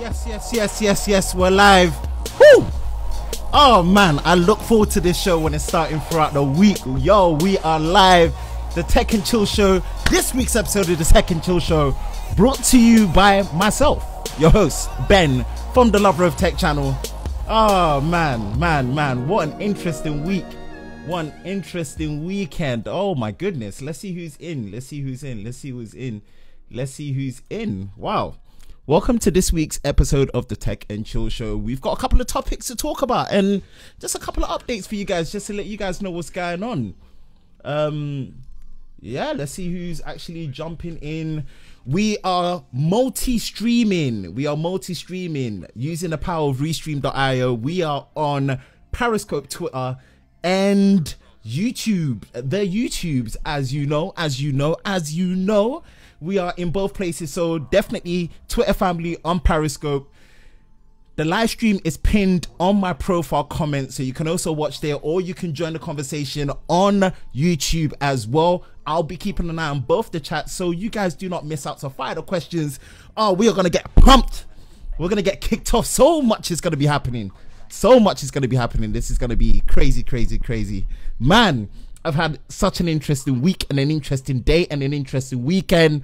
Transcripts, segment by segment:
Yes, we're live. Woo! Oh man, I look forward to this show when it's starting throughout the week. Yo, we are live. The Tech and Chill Show. This week's episode of the Tech and Chill Show brought to you by myself, your host, Ben, from the Lover of Tech channel. Oh man, what an interesting week. One interesting weekend. Oh my goodness. Let's see who's in. Wow. Welcome to this week's episode of the Tech and Chill Show. We've got a couple of topics to talk about and just a couple of updates for you guys, just to let you guys know what's going on. Yeah, let's see who's actually jumping in. We are multi-streaming using the power of Restream.io. We are on Periscope, Twitter, and YouTube. The YouTubes, as you know. We are in both places, so definitely Twitter family on Periscope. The live stream is pinned on my profile comment, so you can also watch there, or you can join the conversation on YouTube as well. I'll be keeping an eye on both the chats, so you guys do not miss out. So fire the questions. Oh, we are going to get pumped. We're going to get kicked off. So much is going to be happening. This is going to be crazy. Man, I've had such an interesting week and an interesting day and an interesting weekend.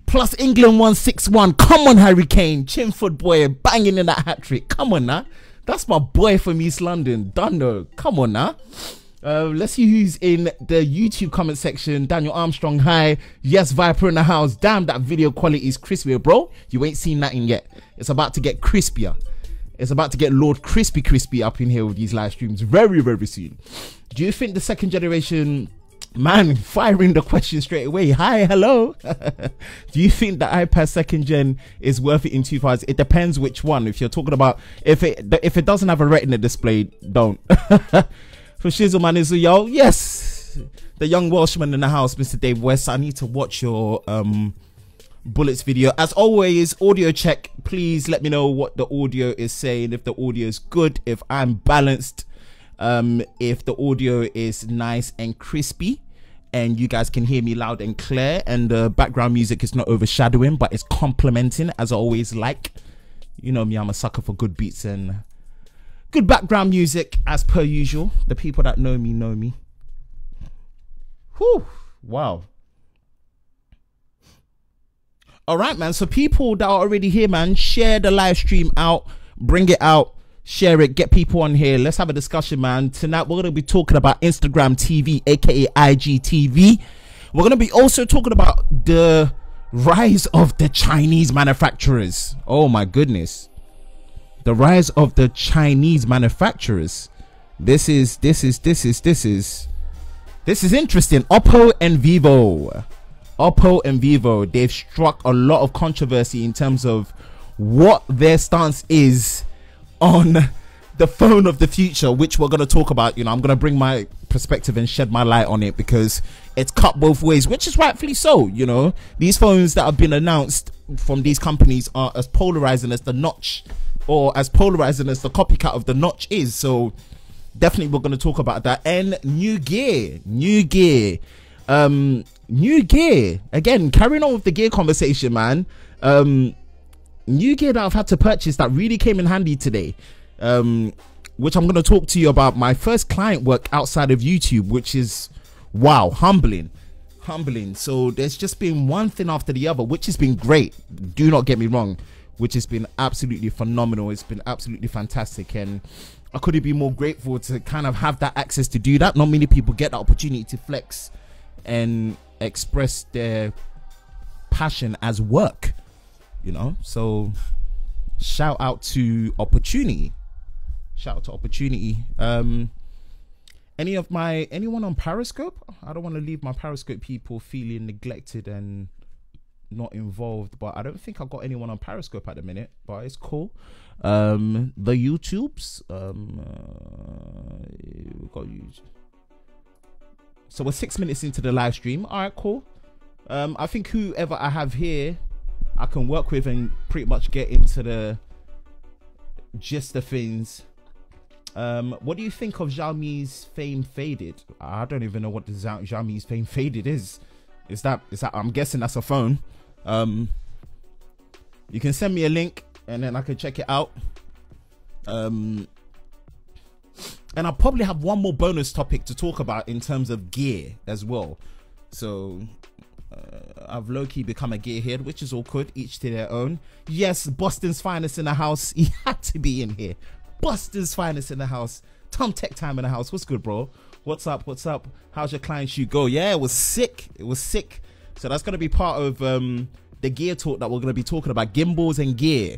Plus England 161. Come on, Harry Kane. Chinford boy banging in that hat-trick. Come on now. That's my boy from East London. Dunno. Come on now. Let's see who's in the YouTube comment section. Daniel Armstrong, hi. Yes, Viper in the house. Damn, that video quality is crispier, bro. You ain't seen nothing yet. It's about to get crispier. It's about to get Lord Crispy up in here with these live streams very soon. Do you think the second generation, man, firing the question straight away. Hi, hello. Do you think the iPad second gen is worth it in 2000? It depends which one. If you're talking about, if it doesn't have a retina display, don't. For Shizzle Man is yo, yes. The young Welshman in the house, Mr. Dave West. I need to watch your bullets video. As always, audio check. Please let me know what the audio is saying, if the audio is good, if I'm balanced, if the audio is nice and crispy and you guys can hear me loud and clear, and the background music is not overshadowing but it's complementing, as I always like. You know me, I'm a sucker for good beats and good background music, as per usual. The people that know me. Whew, wow. All right, man. So people that are already here, man, share the live stream out, bring it out, share it, get people on here. Let's have a discussion, man. Tonight, we're going to be talking about Instagram TV, aka IGTV. We're going to be also talking about the rise of the Chinese manufacturers. Oh my goodness. The rise of the Chinese manufacturers. This is interesting. Oppo and Vivo, they've struck a lot of controversy in terms of what their stance is on the phone of the future, which we're going to talk about. You know, I'm going to bring my perspective and shed my light on it because it's cut both ways, which is rightfully so. You know, these phones that have been announced from these companies are as polarizing as the Notch, or as polarizing as the copycat of the Notch is. So definitely we're going to talk about that. And new gear, again, carrying on with the gear conversation, man. New gear that I've had to purchase that really came in handy today, which I'm going to talk to you about. My first client work outside of YouTube, which is, wow, humbling. So there's just been one thing after the other, which has been great, do not get me wrong, which has been absolutely phenomenal. It's been absolutely fantastic, and I couldn't be more grateful to kind of have that access to do that. Not many people get the opportunity to flex and express their passion as work, you know. So shout out to opportunity. Anyone on Periscope? I don't want to leave my Periscope people feeling neglected and not involved, but I don't think I've got anyone on Periscope at the minute, but it's cool. The YouTubes, we've got YouTube. So we're 6 minutes into the live stream. All right, cool. I think whoever I have here, I can work with and pretty much get into the gist of things. What do you think of Xiaomi's fame faded? I don't even know what the Xiaomi's fame faded is. Is that? I'm guessing that's a phone. You can send me a link. and then I can check it out. And I'll probably have one more bonus topic to talk about in terms of gear as well. So I've low-key become a gearhead, which is all good, each to their own. Yes, Boston's finest in the house. He had to be in here. Boston's finest in the house. Tom Tech Time in the house. What's good, bro? What's up? What's up? How's your client shoot go? Yeah, it was sick. It was sick. So that's going to be part of the gear talk that we're going to be talking about. Gimbals and gear.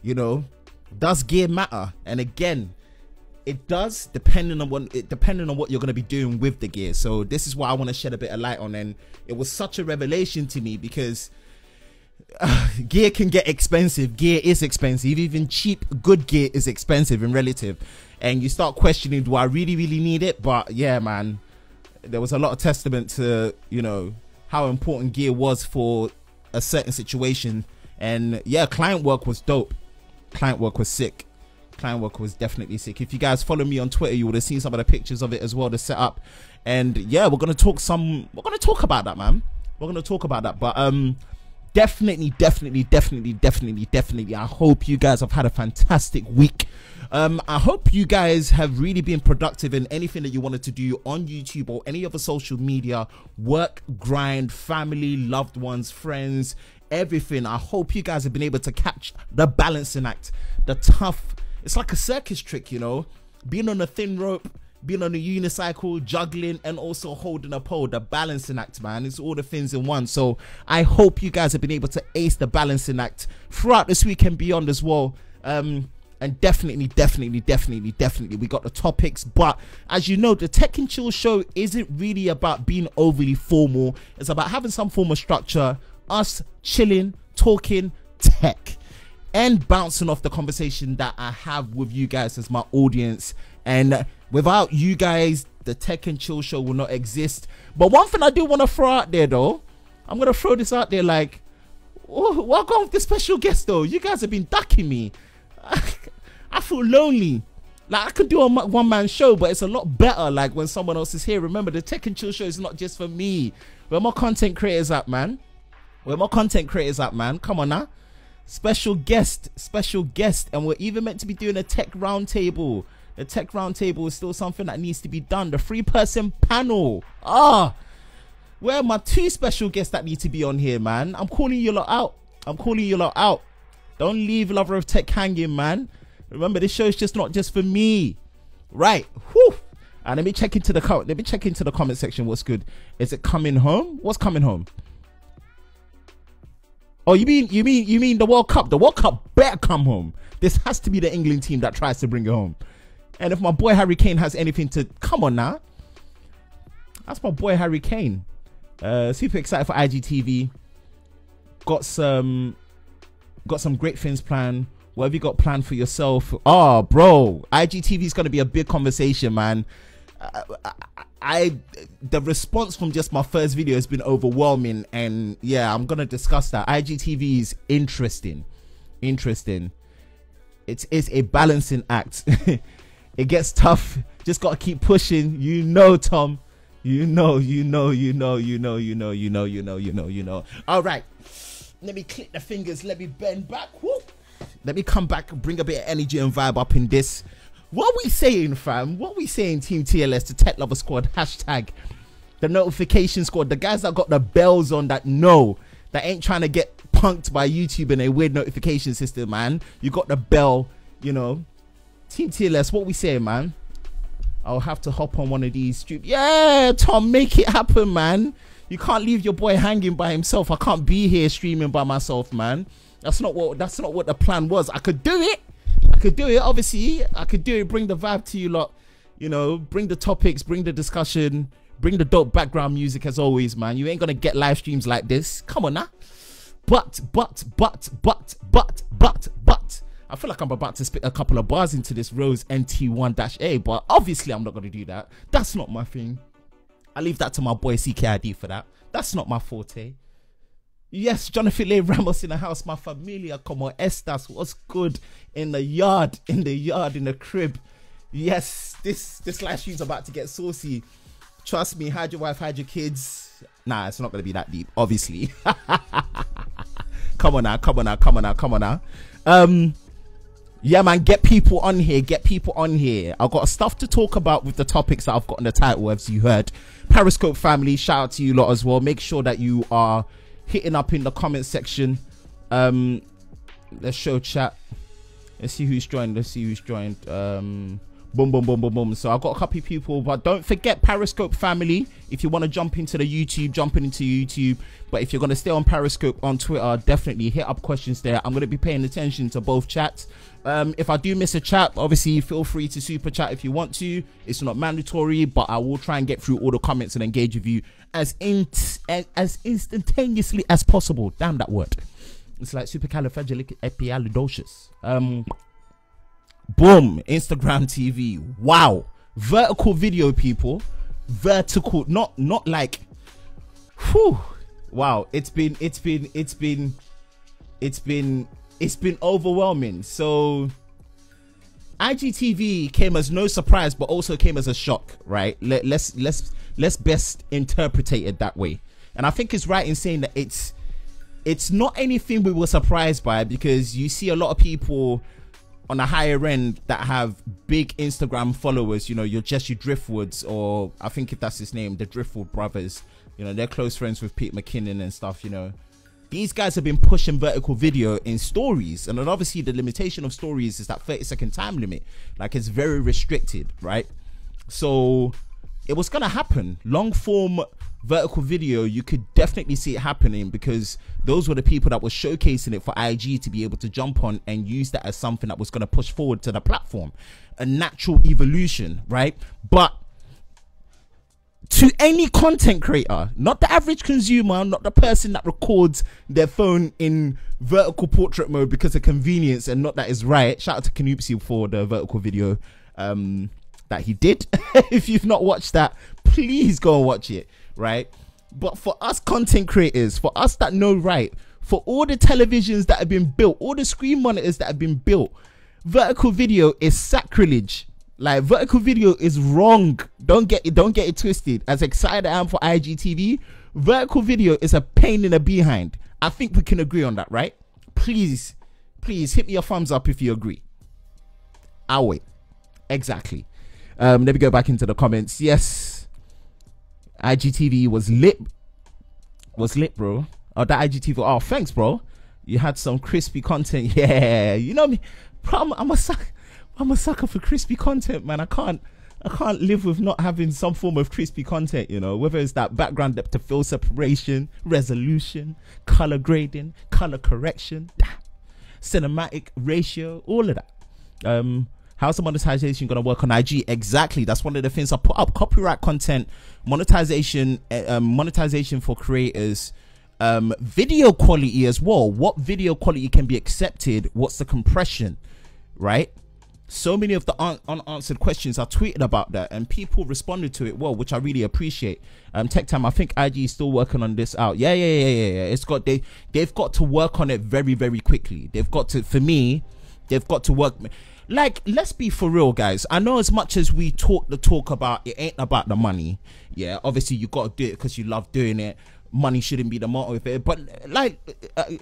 You know, does gear matter? And again, it does, depending on what you're going to be doing with the gear. So this is what I want to shed a bit of light on. And it was such a revelation to me because gear can get expensive. Gear is expensive. Even cheap, good gear is expensive and relative. And you start questioning, do I really need it? But yeah, man, there was a lot of testament to, you know, how important gear was for a certain situation. And yeah, client work was dope. Client work was sick. Client work was definitely sick. If you guys follow me on Twitter, you would have seen some of the pictures of it as well, the setup. And yeah, we're gonna talk about that, man. We're gonna talk about that. But definitely, I hope you guys have had a fantastic week. I hope you guys have really been productive in anything that you wanted to do on YouTube or any other social media, work, grind, family, loved ones, friends, everything. I hope you guys have been able to catch the balancing act, the tough. It's like a circus trick, you know, being on a thin rope, being on a unicycle, juggling, and also holding a pole. The balancing act, man, it's all the things in one. So I hope you guys have been able to ace the balancing act throughout this week and beyond as well. And definitely, we got the topics. But as you know, the Tech and Chill show isn't really about being overly formal. It's about having some form of structure, us chilling, talking tech, and bouncing off the conversation that I have with you guys as my audience. And without you guys, the Tech and Chill show will not exist. But one thing I do want to throw out there, though, I'm going to throw this out there, like, oh, welcome with the special guest, though. You guys have been ducking me. I feel lonely. Like, I could do a one-man show, but it's a lot better, like, when someone else is here. Remember, the Tech and Chill show is not just for me. Where my content creators at, man? Where my content creators at, man? Come on now. Special guest, and we're even meant to be doing a tech roundtable. The tech roundtable is still something that needs to be done. The 3-person panel. Where are my 2 special guests that need to be on here, man? I'm calling you lot out. Don't leave Lover of Tech hanging, man. Remember, this show is just not just for me, right? Whew. And let me check into the comment section. What's good? Is it coming home? What's coming home? Oh, you mean the World Cup? The World Cup better come home. This has to be the England team that tries to bring it home. And if my boy Harry Kane has anything to come on now, that's my boy Harry Kane. Super excited for IGTV. Got some great things planned. What have you got planned for yourself? Oh, bro, IGTV is gonna be a big conversation, man. The response from just my first video has been overwhelming, and yeah, I'm gonna discuss that. IGTV is interesting. It is a balancing act. It gets tough. Just gotta keep pushing. You know, Tom. You know. All right. Let me click the fingers. Let me bend back. Woo. Let me come back and bring a bit of energy and vibe up in this. What we saying, fam? What we saying, Team TLS, the Tech Lover Squad, hashtag the notification squad, the guys that got the bells on, that know, that ain't trying to get punked by YouTube and a weird notification system, man. You got the bell, you know. Team TLS, what we saying, man? I'll have to hop on one of these streams. Yeah, Tom, make it happen, man. You can't leave your boy hanging by himself. I can't be here streaming by myself, man. That's not what the plan was. I could do it. Obviously, I could do it. Bring the vibe to you lot. You know, bring the topics, bring the discussion, bring the dope background music as always, man. You ain't gonna get live streams like this. Come on now. But. I feel like I'm about to spit a couple of bars into this Rose NT1-A, but obviously I'm not gonna do that. That's not my thing. I leave that to my boy CKID for that. That's not my forte. Yes, Jonathan Lee Ramos in the house, my familia, como estas, what's good in the yard, in the crib. Yes, this live stream's about to get saucy. Trust me, hide your wife, hide your kids. Nah, it's not gonna be that deep, obviously. Come on now. Yeah, man, get people on here. Get people on here. I've got stuff to talk about with the topics that I've got in the title, as you heard. Periscope family, shout out to you lot as well. Make sure that you are hitting up in the comment section. Let's show chat. Let's see who's joined. Boom, boom, boom, boom, boom. So I've got a couple of people, but don't forget Periscope family. If you want to jump into the YouTube, jumping into YouTube. But if you're going to stay on Periscope on Twitter, definitely hit up questions there. I'm going to be paying attention to both chats. If I do miss a chat, obviously feel free to super chat if you want to. It's not mandatory, but I will try and get through all the comments and engage with you as instantaneously as possible. Damn that word. It's like supercalifragilisticexpialidocious. Boom, Instagram TV. Wow, vertical video, people. Vertical, not like. Whew. Wow, it's been overwhelming. So IGTV came as no surprise, but also came as a shock, right? Let's best interpret it that way. And I think it's right in saying that it's not anything we were surprised by, because you see a lot of people on a higher end that have big Instagram followers. You know, your Jesse Driftwoods, or I think if that's his name, the Driftwood brothers. You know, they're close friends with Pete McKinnon and stuff. You know, these guys have been pushing vertical video in stories, and then obviously the limitation of stories is that 30-second time limit. Like, it's very restricted, right? So it was gonna happen. Long form vertical video, you could definitely see it happening, because those were the people that were showcasing it for IG to be able to jump on and use that as something that was going to push forward to the platform. A natural evolution, right? But to any content creator, not the average consumer, not the person that records their phone in vertical portrait mode because of convenience and not that is right. Shout out to Canoopsy for the vertical video that he did. If you've not watched that, please go and watch it, right? But for us content creators, for us that know right, for all the televisions that have been built, all the screen monitors that have been built, vertical video is sacrilege. Like, vertical video is wrong. Don't get it twisted. As excited I am for IGTV, vertical video is a pain in the behind. I think we can agree on that, right? Please hit me a thumbs up if you agree. I'll wait. Exactly. Let me go back into the comments. Yes, IGTV was lit, bro. Oh, that IGTV. Oh, thanks, bro. You had some crispy content. Yeah, you know me. I'm a sucker for crispy content, man. I can't live with not having some form of crispy content, you know, whether it's that background depth of field separation, resolution, color grading, color correction, cinematic ratio, all of that. How's the monetization going to work on IG? Exactly. That's one of the things I put up. Copyright content, monetization for creators, video quality as well. What video quality can be accepted? What's the compression, right? So many of the unanswered questions, I tweeted about that and people responded to it well, which I really appreciate. Tech Time, I think IG is still working on this out. Yeah. It's got, they've got to work on it very, very quickly. They've got to, for me, they've got to work. Like, let's be for real, guys. I know as much as we talk the talk about, it ain't about the money. Yeah, obviously you got to do it because you love doing it. Money shouldn't be the motivator. But like,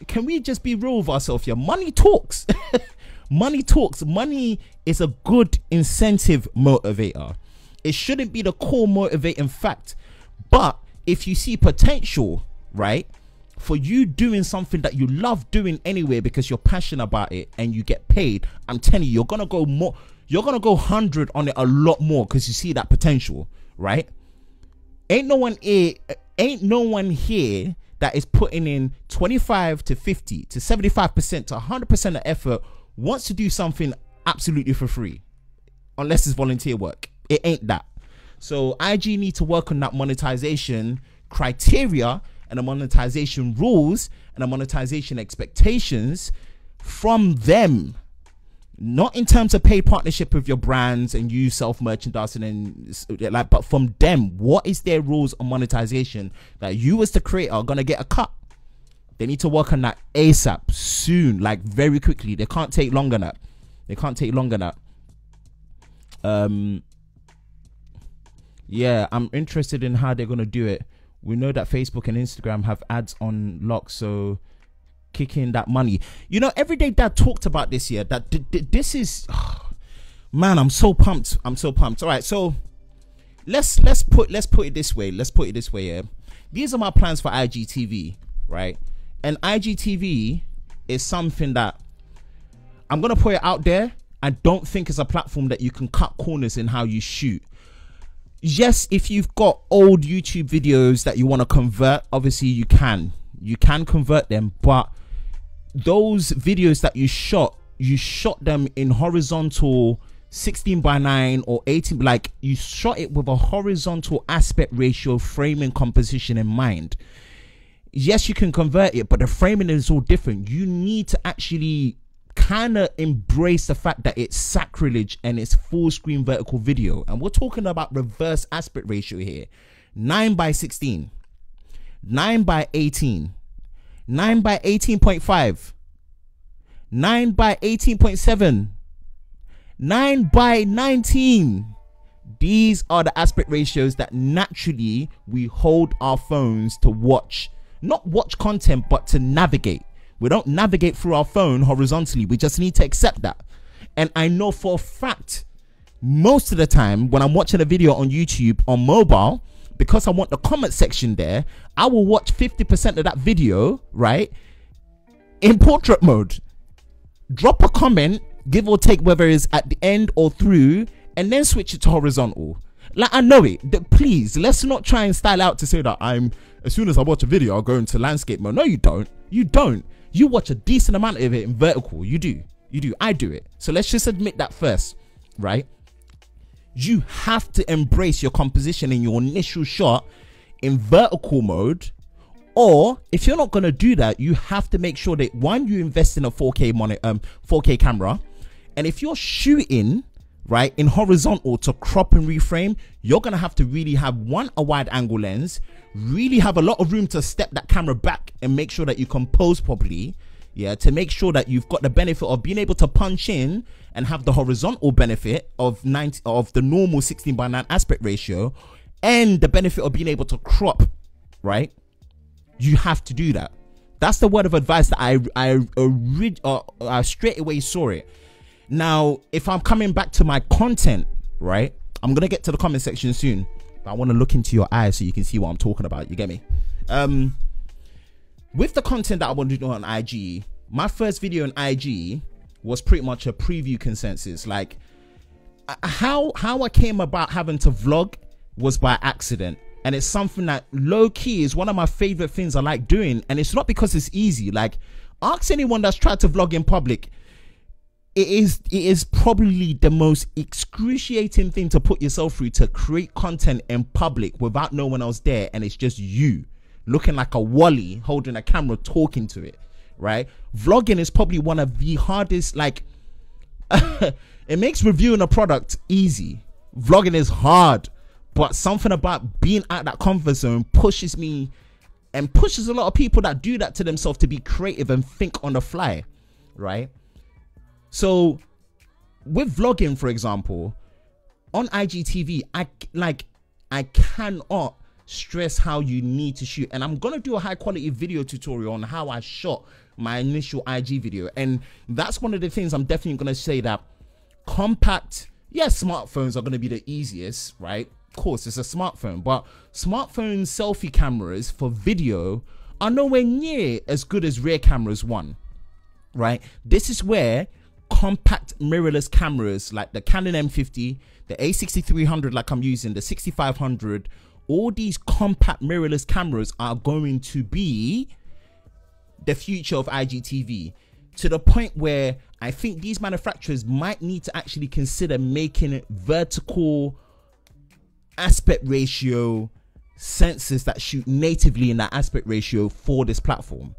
can we just be real with ourselves here? Money talks. Money talks. Money is a good incentive motivator. It shouldn't be the core motivating fact. But if you see potential, right, for you doing something that you love doing anyway because you're passionate about it and you get paid, I'm telling you, you're gonna go more. You're gonna go 100 on it a lot more because you see that potential, right? Ain't no one here that is putting in 25 to 50 to 75% to 100% of effort wants to do something absolutely for free, unless it's volunteer work. It ain't that. So IG need to work on that monetization criteria and the monetization rules and the monetization expectations from them, not in terms of paid partnership with your brands and you self-merchandising and like, but from them. What is their rules on monetization that you as the creator are gonna get a cut? They need to work on that ASAP, soon, like very quickly. They can't take longer than that. They can't take longer than that. Yeah, I'm interested in how they're gonna do it. We know that Facebook and Instagram have ads on lock, so kicking that money. You know, Everyday Dad talked about this year, that this is, man, I'm so pumped. I'm so pumped. All right, so let's put it this way. Let's put it this way. Yeah, these are my plans for IGTV, right? And IGTV is something that I'm gonna put it out there. I don't think it's a platform that you can cut corners in how you shoot. Yes, if you've got old YouTube videos that you want to convert, obviously you can convert them, but those videos that you shot them in horizontal 16:9 or 18, like you shot it with a horizontal aspect ratio framing composition in mind. Yes, you can convert it, but the framing is all different. You need to actually kind of embrace the fact that it's sacrilege and it's full screen vertical video, and we're talking about reverse aspect ratio here. 9:16, 9:18, 9:18.5, 9:18.7, 9:19. These are the aspect ratios that naturally we hold our phones to watch, not watch content, but to navigate. We don't navigate through our phone horizontally. We just need to accept that. And I know for a fact, most of the time when I'm watching a video on YouTube on mobile, because I want the comment section there, I will watch 50% of that video, right, in portrait mode. Drop a comment, give or take, whether it's at the end or through, and then switch it to horizontal. Like, I know it. Please, let's not try and style out to say that as soon as I watch a video, I'll go into landscape mode. No, you don't. You don't. You watch a decent amount of it in vertical. You do. I do it. So let's just admit that first, right? You have to embrace your composition in your initial shot in vertical mode. Or if you're not going to do that, you have to make sure that, one, you invest in a 4K monitor, 4K camera. And if you're shooting, right, in horizontal to crop and reframe, you're going to have to really have, one, a wide angle lens, really have a lot of room to step that camera back and make sure that you compose properly, yeah, to make sure that you've got the benefit of being able to punch in and have the horizontal benefit of the normal 16:9 aspect ratio, and the benefit of being able to crop, right? You have to do that. That's the word of advice that I straight away saw it. Now, if I'm coming back to my content, right, I'm gonna get to the comment section soon, but I want to look into your eyes so you can see what I'm talking about. You get me? With the content that I want to do on IG, my first video on IG was pretty much a preview consensus. Like, how I came about having to vlog was by accident, and it's something that low key is one of my favorite things I like doing. And it's not because it's easy. Like, ask anyone that's tried to vlog in public. It is probably the most excruciating thing to put yourself through, to create content in public without no one else there, and it's just you looking like a wally holding a camera talking to it, right? Vlogging is probably one of the hardest. Like, it makes reviewing a product easy. Vlogging is hard, but something about being out that comfort zone pushes me and pushes a lot of people that do that to themselves to be creative and think on the fly, right? So with vlogging, for example, on IGTV, I cannot stress how you need to shoot. And I'm going to do a high quality video tutorial on how I shot my initial IG video. And that's one of the things I'm definitely going to say, that compact, yes, smartphones are going to be the easiest, right? Of course, it's a smartphone, but smartphone selfie cameras for video are nowhere near as good as rear cameras, one, right? This is where compact mirrorless cameras like the Canon M50, the A6300 like I'm using, the 6500, all these compact mirrorless cameras are going to be the future of IGTV, to the point where I think these manufacturers might need to actually consider making vertical aspect ratio sensors that shoot natively in that aspect ratio for this platform,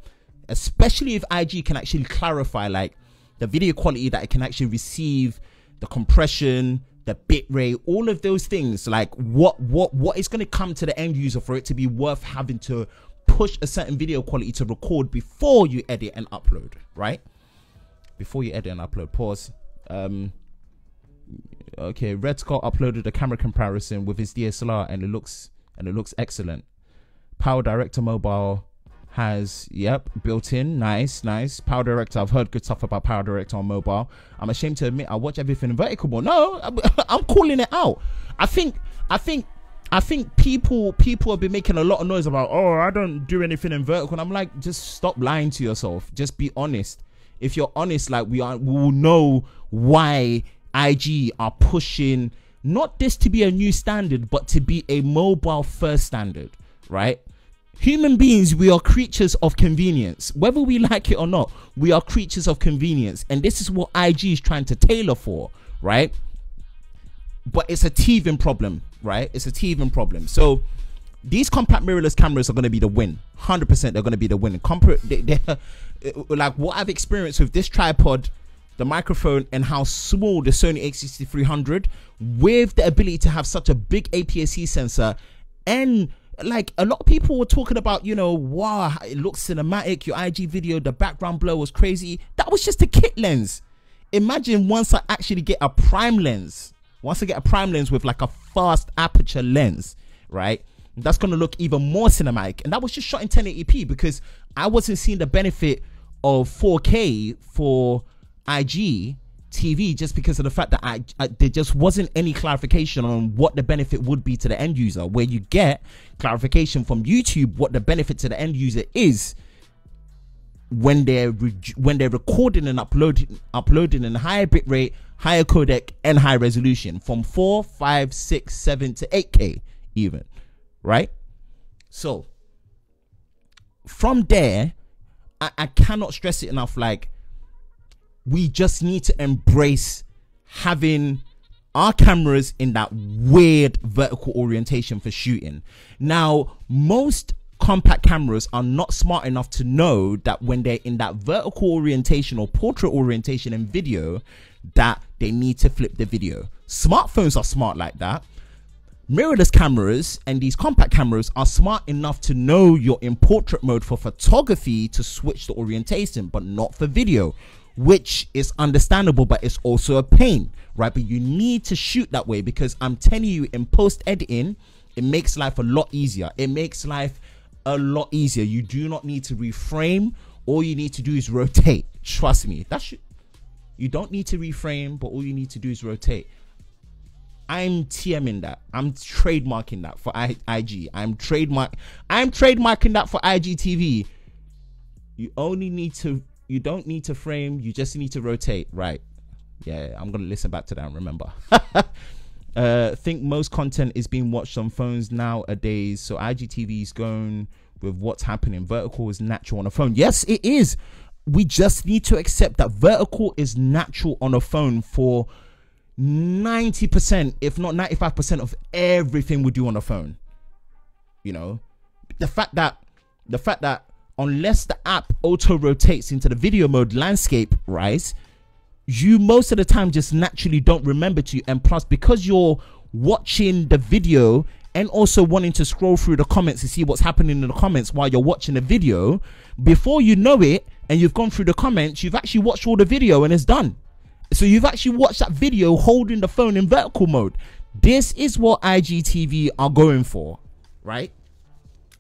especially if IG can actually clarify like the video quality that it can actually receive, the compression, the bit rate, all of those things. Like what is going to come to the end user for it to be worth having to push a certain video quality to record before you edit and upload, right? Before you edit and upload. Pause. Okay, Red Scott uploaded a camera comparison with his DSLR and it looks excellent. Power Director Mobile has, yep, built in. Nice. Power Director. I've heard good stuff about Power Director on mobile. I'm ashamed to admit I watch everything in vertical mode. No, I'm calling it out. I think people have been making a lot of noise about, oh, I don't do anything in vertical. And I'm like, just stop lying to yourself. Just be honest. If you're honest, like we will know why IG are pushing not this to be a new standard, but to be a mobile first standard, right? Human beings, we are creatures of convenience. Whether we like it or not, we are creatures of convenience. And this is what IG is trying to tailor for, right? But it's a teething problem, right? It's a teething problem. So these compact mirrorless cameras are going to be the win. 100% they're going to be the win. Like what I've experienced with this tripod, the microphone, and how small the Sony a6300 with the ability to have such a big APS-C sensor. And like a lot of people were talking about, you know, wow, it looks cinematic, your IG video, the background blur was crazy. That was just a kit lens. Imagine once I actually get a prime lens, with like a fast aperture lens, right? That's going to look even more cinematic. And that was just shot in 1080p because I wasn't seeing the benefit of 4K for IGTV just because of the fact that there just wasn't any clarification on what the benefit would be to the end user, where you get clarification from YouTube what the benefit to the end user is when they're recording and uploading in higher bit rate, higher codec, and high resolution from 4, 5, 6, 7 to 8K even, right? So from there, I cannot stress it enough, like we just need to embrace having our cameras in that weird vertical orientation for shooting. Now, most compact cameras are not smart enough to know that when they're in that vertical orientation or portrait orientation in video, that they need to flip the video. Smartphones are smart like that. Mirrorless cameras and these compact cameras are smart enough to know you're in portrait mode for photography to switch the orientation, but not for video, which is understandable, but it's also a pain, right? But you need to shoot that way because I'm telling you, in post editing, it makes life a lot easier. It makes life a lot easier. You do not need to reframe. All you need to do is rotate. Trust me. You don't need to reframe, but all you need to do is rotate. I'm TMing that. I'm trademarking that for IG. I'm trademarking that for IGTV. You don't need to frame, you just need to rotate, right? Yeah, I'm gonna listen back to that and remember. Think most content is being watched on phones nowadays, so IGTV is going with what's happening. Vertical is natural on a phone. Yes, it is. We just need to accept that vertical is natural on a phone for 90%, if not 95% of everything we do on a phone. You know, the fact that unless the app auto rotates into the video mode landscape, right, you most of the time just naturally don't remember to. And plus, because you're watching the video and also wanting to scroll through the comments to see what's happening in the comments while you're watching the video, before you know it and you've gone through the comments, you've actually watched all the video and it's done. So you've actually watched that video holding the phone in vertical mode. This is what IGTV are going for, right?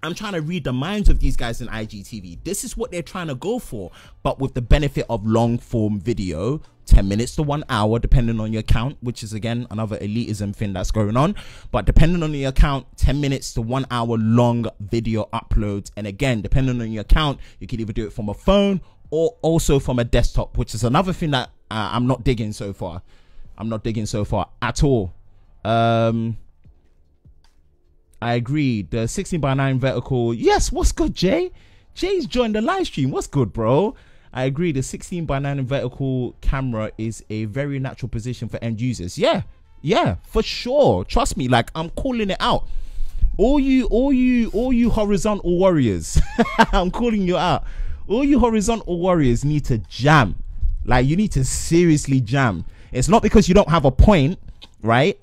I'm trying to read the minds of these guys in IGTV. This is what they're trying to go for, but with the benefit of long form video, 10 minutes to 1 hour, depending on your account, which is again another elitism thing that's going on. But depending on your account, 10 minutes to 1 hour long video uploads. And again, depending on your account, you can either do it from a phone or also from a desktop, which is another thing that I'm not digging so far. I'm not digging so far at all. I agree. The 16:9 vertical. Yes, what's good, Jay? Jay's joined the live stream. What's good, bro? I agree. The 16:9 vertical camera is a very natural position for end users. Yeah, for sure. Trust me. Like, I'm calling it out. All you horizontal warriors. I'm calling you out. All you horizontal warriors need to jam. Like, you need to seriously jam. It's not because you don't have a point, right?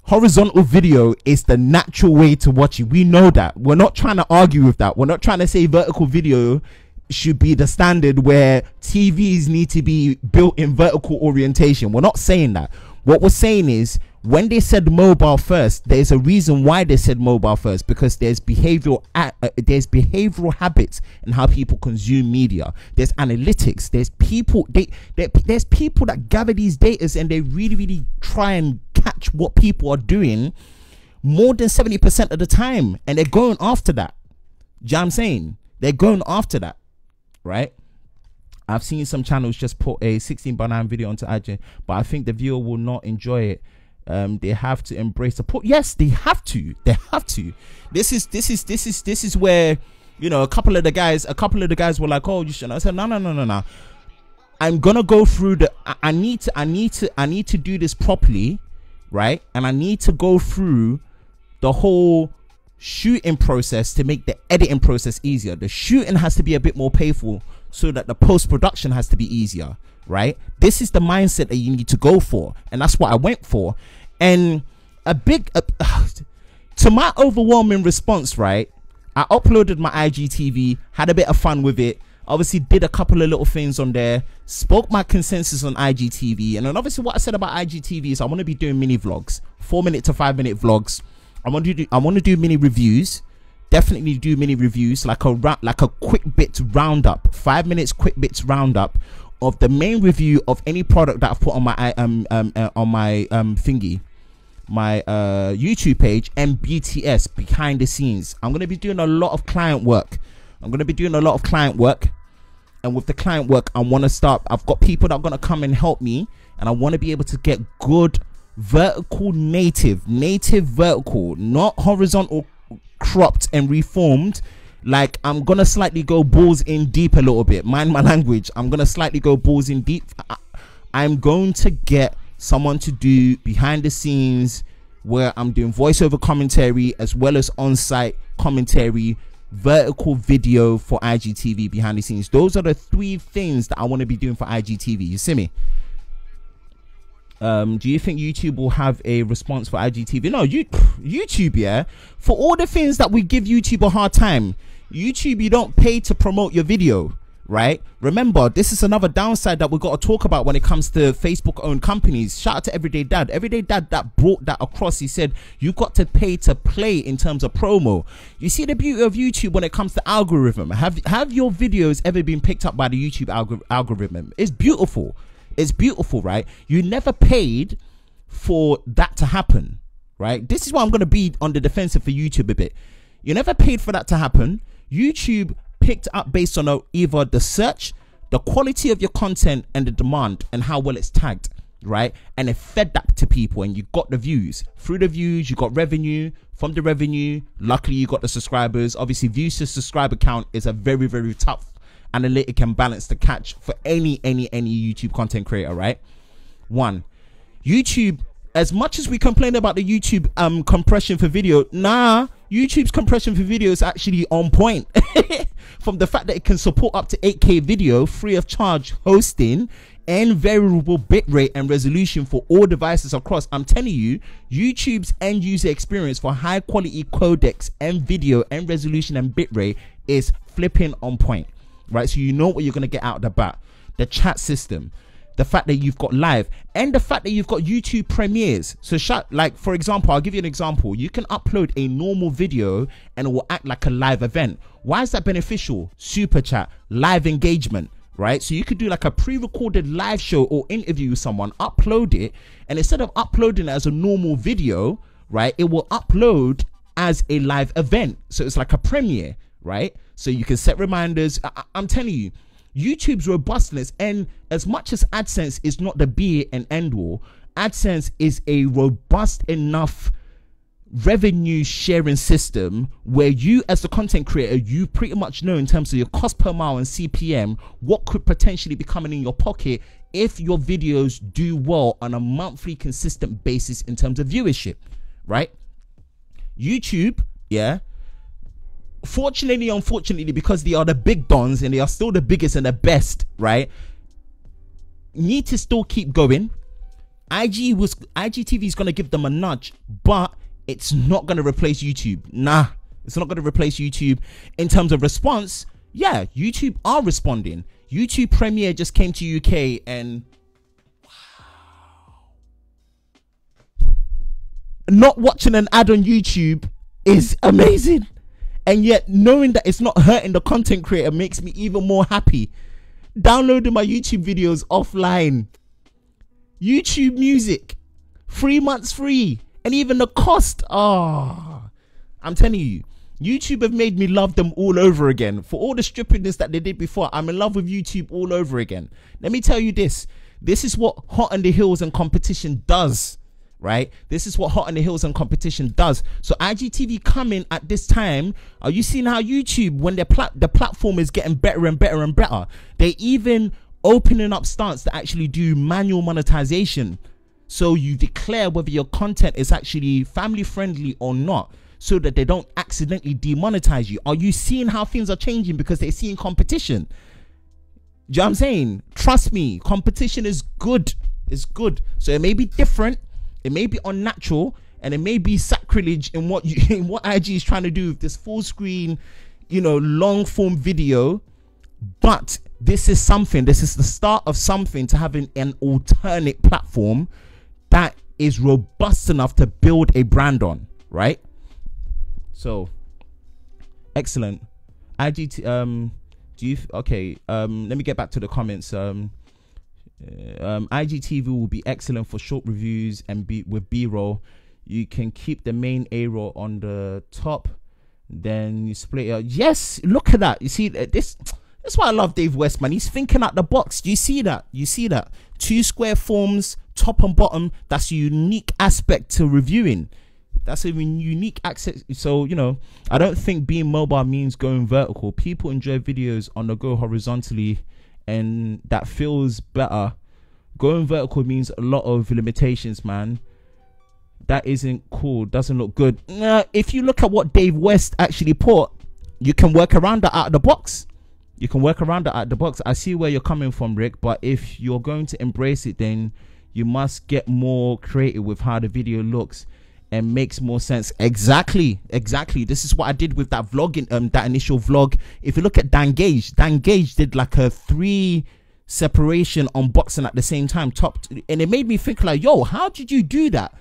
Horizontal video is the natural way to watch it. We know that. We're not trying to argue with that. We're not trying to say vertical video should be the standard where TVs need to be built in vertical orientation. We're not saying that. What we're saying is when they said mobile first, there's a reason why they said mobile first, because there's behavioral habits and how people consume media. There's analytics. There's people. There's people that gather these data and they really try and catch what people are doing more than 70% of the time, and they're going after that. Do you know what I'm saying? They're going after that, right? I've seen some channels just put a 16:9 video onto IG, but I think the viewer will not enjoy it. They have to embrace the put. Yes, they have to. They have to. This is where, you know, a couple of the guys were like, "Oh, you should." I said, "No. I'm gonna go through the. I need to do this properly, right? And I need to go through the whole shooting process to make the editing process easier. The shooting has to be a bit more painful so that the post-production has to be easier, right? This is the mindset that you need to go for, and that's what I went for. And to my overwhelming response, right, I uploaded my IGTV, had a bit of fun with it, obviously did a couple of little things on there, spoke my consensus on IGTV, and then obviously what I said about IGTV is I want to be doing mini vlogs, 4-minute to 5-minute vlogs. I want to do mini reviews. Definitely do mini reviews, like a quick bits roundup, 5 minutes quick bits roundup of the main review of any product that I've put on my thingy, my YouTube page, and BTS, behind the scenes. I'm gonna be doing a lot of client work. And with the client work, I want to start. I've got people that are gonna come and help me, and I want to be able to get good vertical native vertical, not horizontal cropped and reformed. Like, I'm gonna slightly go balls in deep a little bit, mind my language. I'm gonna slightly go balls in deep. I'm going to get someone to do behind the scenes where I'm doing voiceover commentary as well as on-site commentary, vertical video for IGTV behind the scenes. Those are the 3 things that I want to be doing for IGTV. You see me? Do you think YouTube will have a response for IGTV? No, YouTube, yeah, for all the things that we give YouTube a hard time, YouTube, you don't pay to promote your video, right? Remember, this is another downside that we got to talk about when it comes to Facebook owned companies. Shout out to Everyday Dad that brought that across. He said you got to pay to play in terms of promo. You see the beauty of YouTube when it comes to algorithm. Have your videos ever been picked up by the YouTube algorithm? It's beautiful. It's beautiful, right? You never paid for that to happen, right? This is why I'm going to be on the defensive for YouTube a bit. You never paid for that to happen. YouTube picked up based on either the search, the quality of your content, and the demand, and how well it's tagged, right? And it fed that to people, and you got the views. Through the views, you got revenue. From the revenue, luckily you got the subscribers. Obviously, views to subscriber count is a very, very tough analytic and balance to catch for any YouTube content creator, right? YouTube, as much as we complain about the YouTube compression for video, YouTube's compression for video is actually on point. From the fact that it can support up to 8K video free of charge hosting and variable bitrate and resolution for all devices across. I'm telling you, YouTube's end user experience for high quality codecs and video and resolution and bitrate is flipping on point. Right, so you know what you're gonna get out of the bat. The chat system, the fact that you've got live, and the fact that you've got YouTube premieres. So like, for example, I'll give you an example. You can upload a normal video and it will act like a live event. Why is that beneficial? Super chat, live engagement, right? So you could do like a pre-recorded live show or interview with someone, upload it, and instead of uploading it as a normal video, right, it will upload as a live event. So it's like a premiere, right? So you can set reminders. I'm telling you, YouTube's robustness, and as much as AdSense is not the be and end all, AdSense is a robust enough revenue sharing system where you, as the content creator, you pretty much know in terms of your cost per mile and CPM what could potentially be coming in your pocket if your videos do well on a monthly consistent basis in terms of viewership, right? YouTube, yeah, fortunately, unfortunately, because they are the big dons and they are still the biggest and the best, right, need to still keep going. IGTV is going to give them a nudge, but it's not going to replace YouTube. Nah, it's not going to replace YouTube in terms of response. Yeah, YouTube are responding. YouTube Premiere just came to UK, and not watching an ad on YouTube is amazing. And yet knowing that it's not hurting the content creator makes me even more happy. Downloading my YouTube videos offline. YouTube Music. 3 months free. And even the cost. Oh, I'm telling you. YouTube have made me love them all over again. For all the stupidness that they did before, I'm in love with YouTube all over again. Let me tell you this. This is what Hot on the Hills and competition does. Right? This is what Hot on the Hills and competition does. So IGTV coming at this time. Are you seeing how YouTube, when the platform is getting better and better and better, they even opening up stance to actually do manual monetization. So you declare whether your content is actually family friendly or not, so that they don't accidentally demonetize you. Are you seeing how things are changing because they're seeing competition? Do you know what I'm saying? Trust me, competition is good. It's good. So it may be different. It may be unnatural, and it may be sacrilege in what IG is trying to do with this full screen, you know, long form video. But this is something. This is the start of something, to having an alternate platform that is robust enough to build a brand on, right? So excellent. IGT let me get back to the comments. IGTV will be excellent for short reviews and with B-roll. You can keep the main A-roll on the top, then you split it. Yes, look at that. You see this? That's why I love Dave West, man. He's thinking out the box. Do you see that? You see that? 2 square forms, top and bottom. That's a unique aspect to reviewing. That's a unique access. So, you know, I don't think being mobile means going vertical. People enjoy videos on the go horizontally, and that feels better. Going vertical means a lot of limitations, man. That isn't cool. Doesn't look good. If you look at what Dave West actually put, you can work around that out of the box. You can work around that out of the box. I see where you're coming from, Rick, but if you're going to embrace it, then you must get more creative with how the video looks and makes more sense. Exactly. This is what I did with that vlog, that initial vlog. If you look at Dan Gage did like a 3 separation unboxing at the same time, and it made me think like, yo, how did you do that?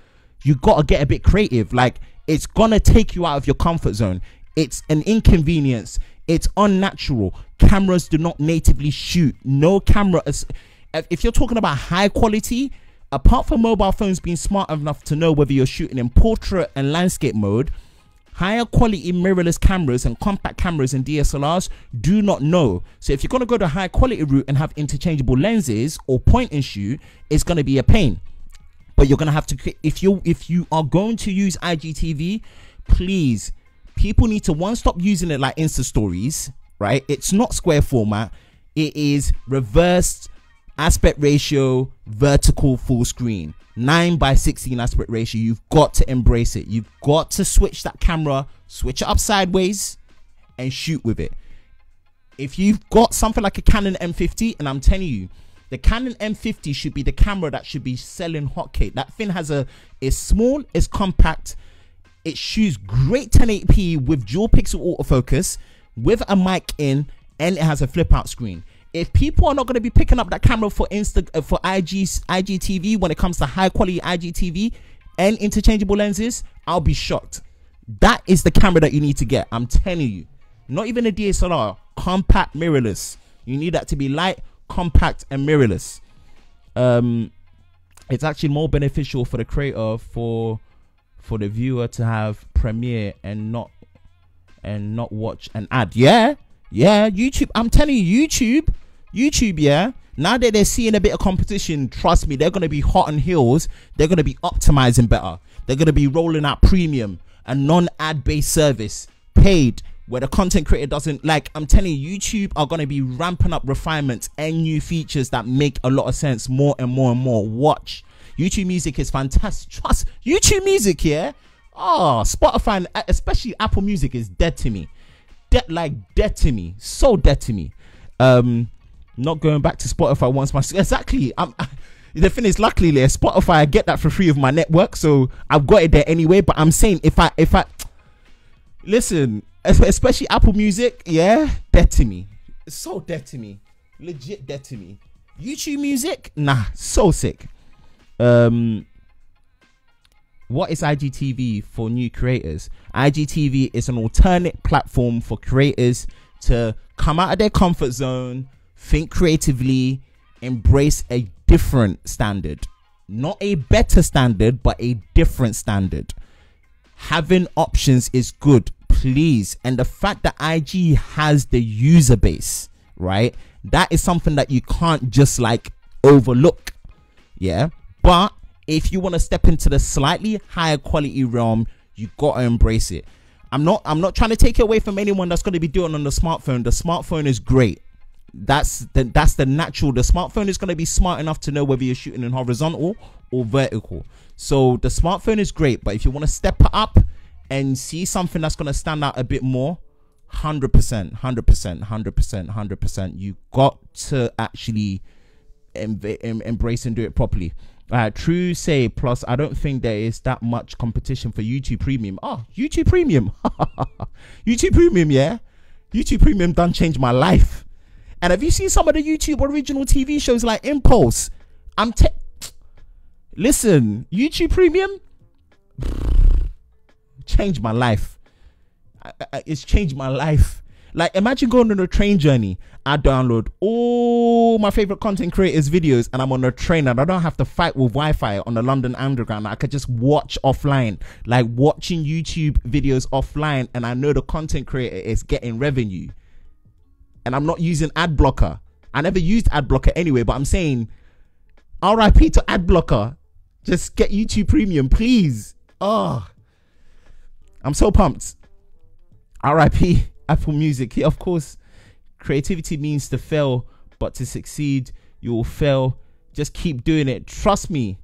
You gotta get a bit creative. Like, it's gonna take you out of your comfort zone. It's an inconvenience. It's unnatural. Cameras do not natively shoot. No camera is, if you're talking about high quality, apart from mobile phones being smart enough to know whether you're shooting in portrait and landscape mode, higher quality mirrorless cameras and compact cameras and DSLRs do not know. So if you're going to go the high quality route and have interchangeable lenses or point and shoot, it's going to be a pain. But you're going to have to, if you are going to use IGTV, please, people need to stop using it like Insta stories, right? It's not square format. It is reversed aspect ratio, vertical full screen, 9:16 aspect ratio. You've got to embrace it. You've got to switch that camera, switch it up sideways and shoot with it. If you've got something like a Canon M50, and I'm telling you, the Canon M50 should be the camera that should be selling hotcake. That thing is small, it's compact, it shoots great 1080p with dual pixel autofocus, with a mic in, and it has a flip out screen. If people are not going to be picking up that camera for IGTV when it comes to high quality IGTV and interchangeable lenses, I'll be shocked. That is the camera that you need to get. I'm telling you. Not even a DSLR, compact mirrorless. You need that to be light, compact, and mirrorless. It's actually more beneficial for the creator, for the viewer to have Premiere and not watch an ad. Yeah, YouTube. I'm telling you, YouTube, yeah, now that they're seeing a bit of competition, trust me, they're going to be hot on heels. They're going to be optimizing better. They're going to be rolling out premium, a non-ad based service, paid, where the content creator doesn't, like, I'm telling you, YouTube are going to be ramping up refinements and new features that make a lot of sense, more and more and more. Watch. YouTube Music is fantastic. Trust YouTube Music, yeah. Oh, Spotify, and especially Apple Music, is dead to me. Dead to me. So dead to me. Not going back to Spotify once exactly. The thing is, luckily, Spotify, I get that for free of my network, so I've got it there anyway. But I'm saying, if I listen, especially Apple Music, yeah, dead to me. It's so dead to me, legit dead to me. YouTube Music, nah, so sick. what is IGTV for new creators? IGTV is an alternate platform for creators to come out of their comfort zone, think creatively, embrace a different standard. Not a better standard, but a different standard. Having options is good, please. And the fact that IG has the user base, right? That is something that you can't just like overlook. Yeah. But if you want to step into the slightly higher quality realm, you got to embrace it. I'm not trying to take it away from anyone that's going to be doing on the smartphone. The smartphone is great. That's the natural. The smartphone is going to be smart enough to know whether you're shooting in horizontal or vertical. So the smartphone is great, but if you want to step it up and see something that's going to stand out a bit more, 100%, you got to actually embrace and do it properly. True say, plus I don't think there is that much competition for YouTube Premium. Oh, YouTube Premium. YouTube Premium, yeah. YouTube Premium done changed my life. And have you seen some of the YouTube original TV shows like Impulse? Listen, YouTube Premium changed my life. It's changed my life. Like, imagine going on a train journey. I download all my favorite content creators' videos, and I'm on a train, and I don't have to fight with Wi-Fi on the London Underground. I could just watch offline, like watching YouTube videos offline, and I know the content creator is getting revenue. And I'm not using ad blocker. I never used ad blocker anyway, but I'm saying RIP to ad blocker. Just get YouTube Premium, please. Oh, I'm so pumped. RIP Apple Music. Yeah, of course, creativity means to fail, but to succeed, you will fail. Just keep doing it. Trust me.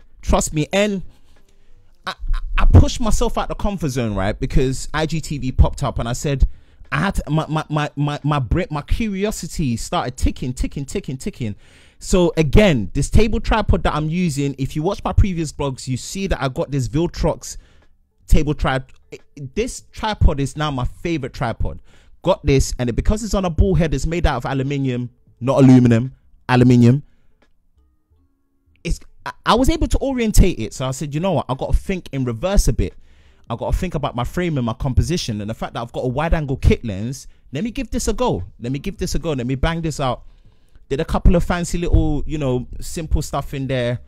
And I pushed myself out the comfort zone, right? Because IGTV popped up, and I said, I had to, my curiosity started ticking. So again, this table tripod that I'm using, if you watch my previous blogs, you see that I got this Viltrox table tripod. This tripod is now my favorite tripod. Got this, and because it's on a ball head, it's made out of aluminium, not aluminum, aluminium. I was able to orientate it, so I said, you know what, I got to think in reverse a bit. I got to think about my frame and my composition, and the fact that I've got a wide angle kit lens. Let me give this a go. Let me bang this out. Did a couple of fancy little, you know, simple stuff in there.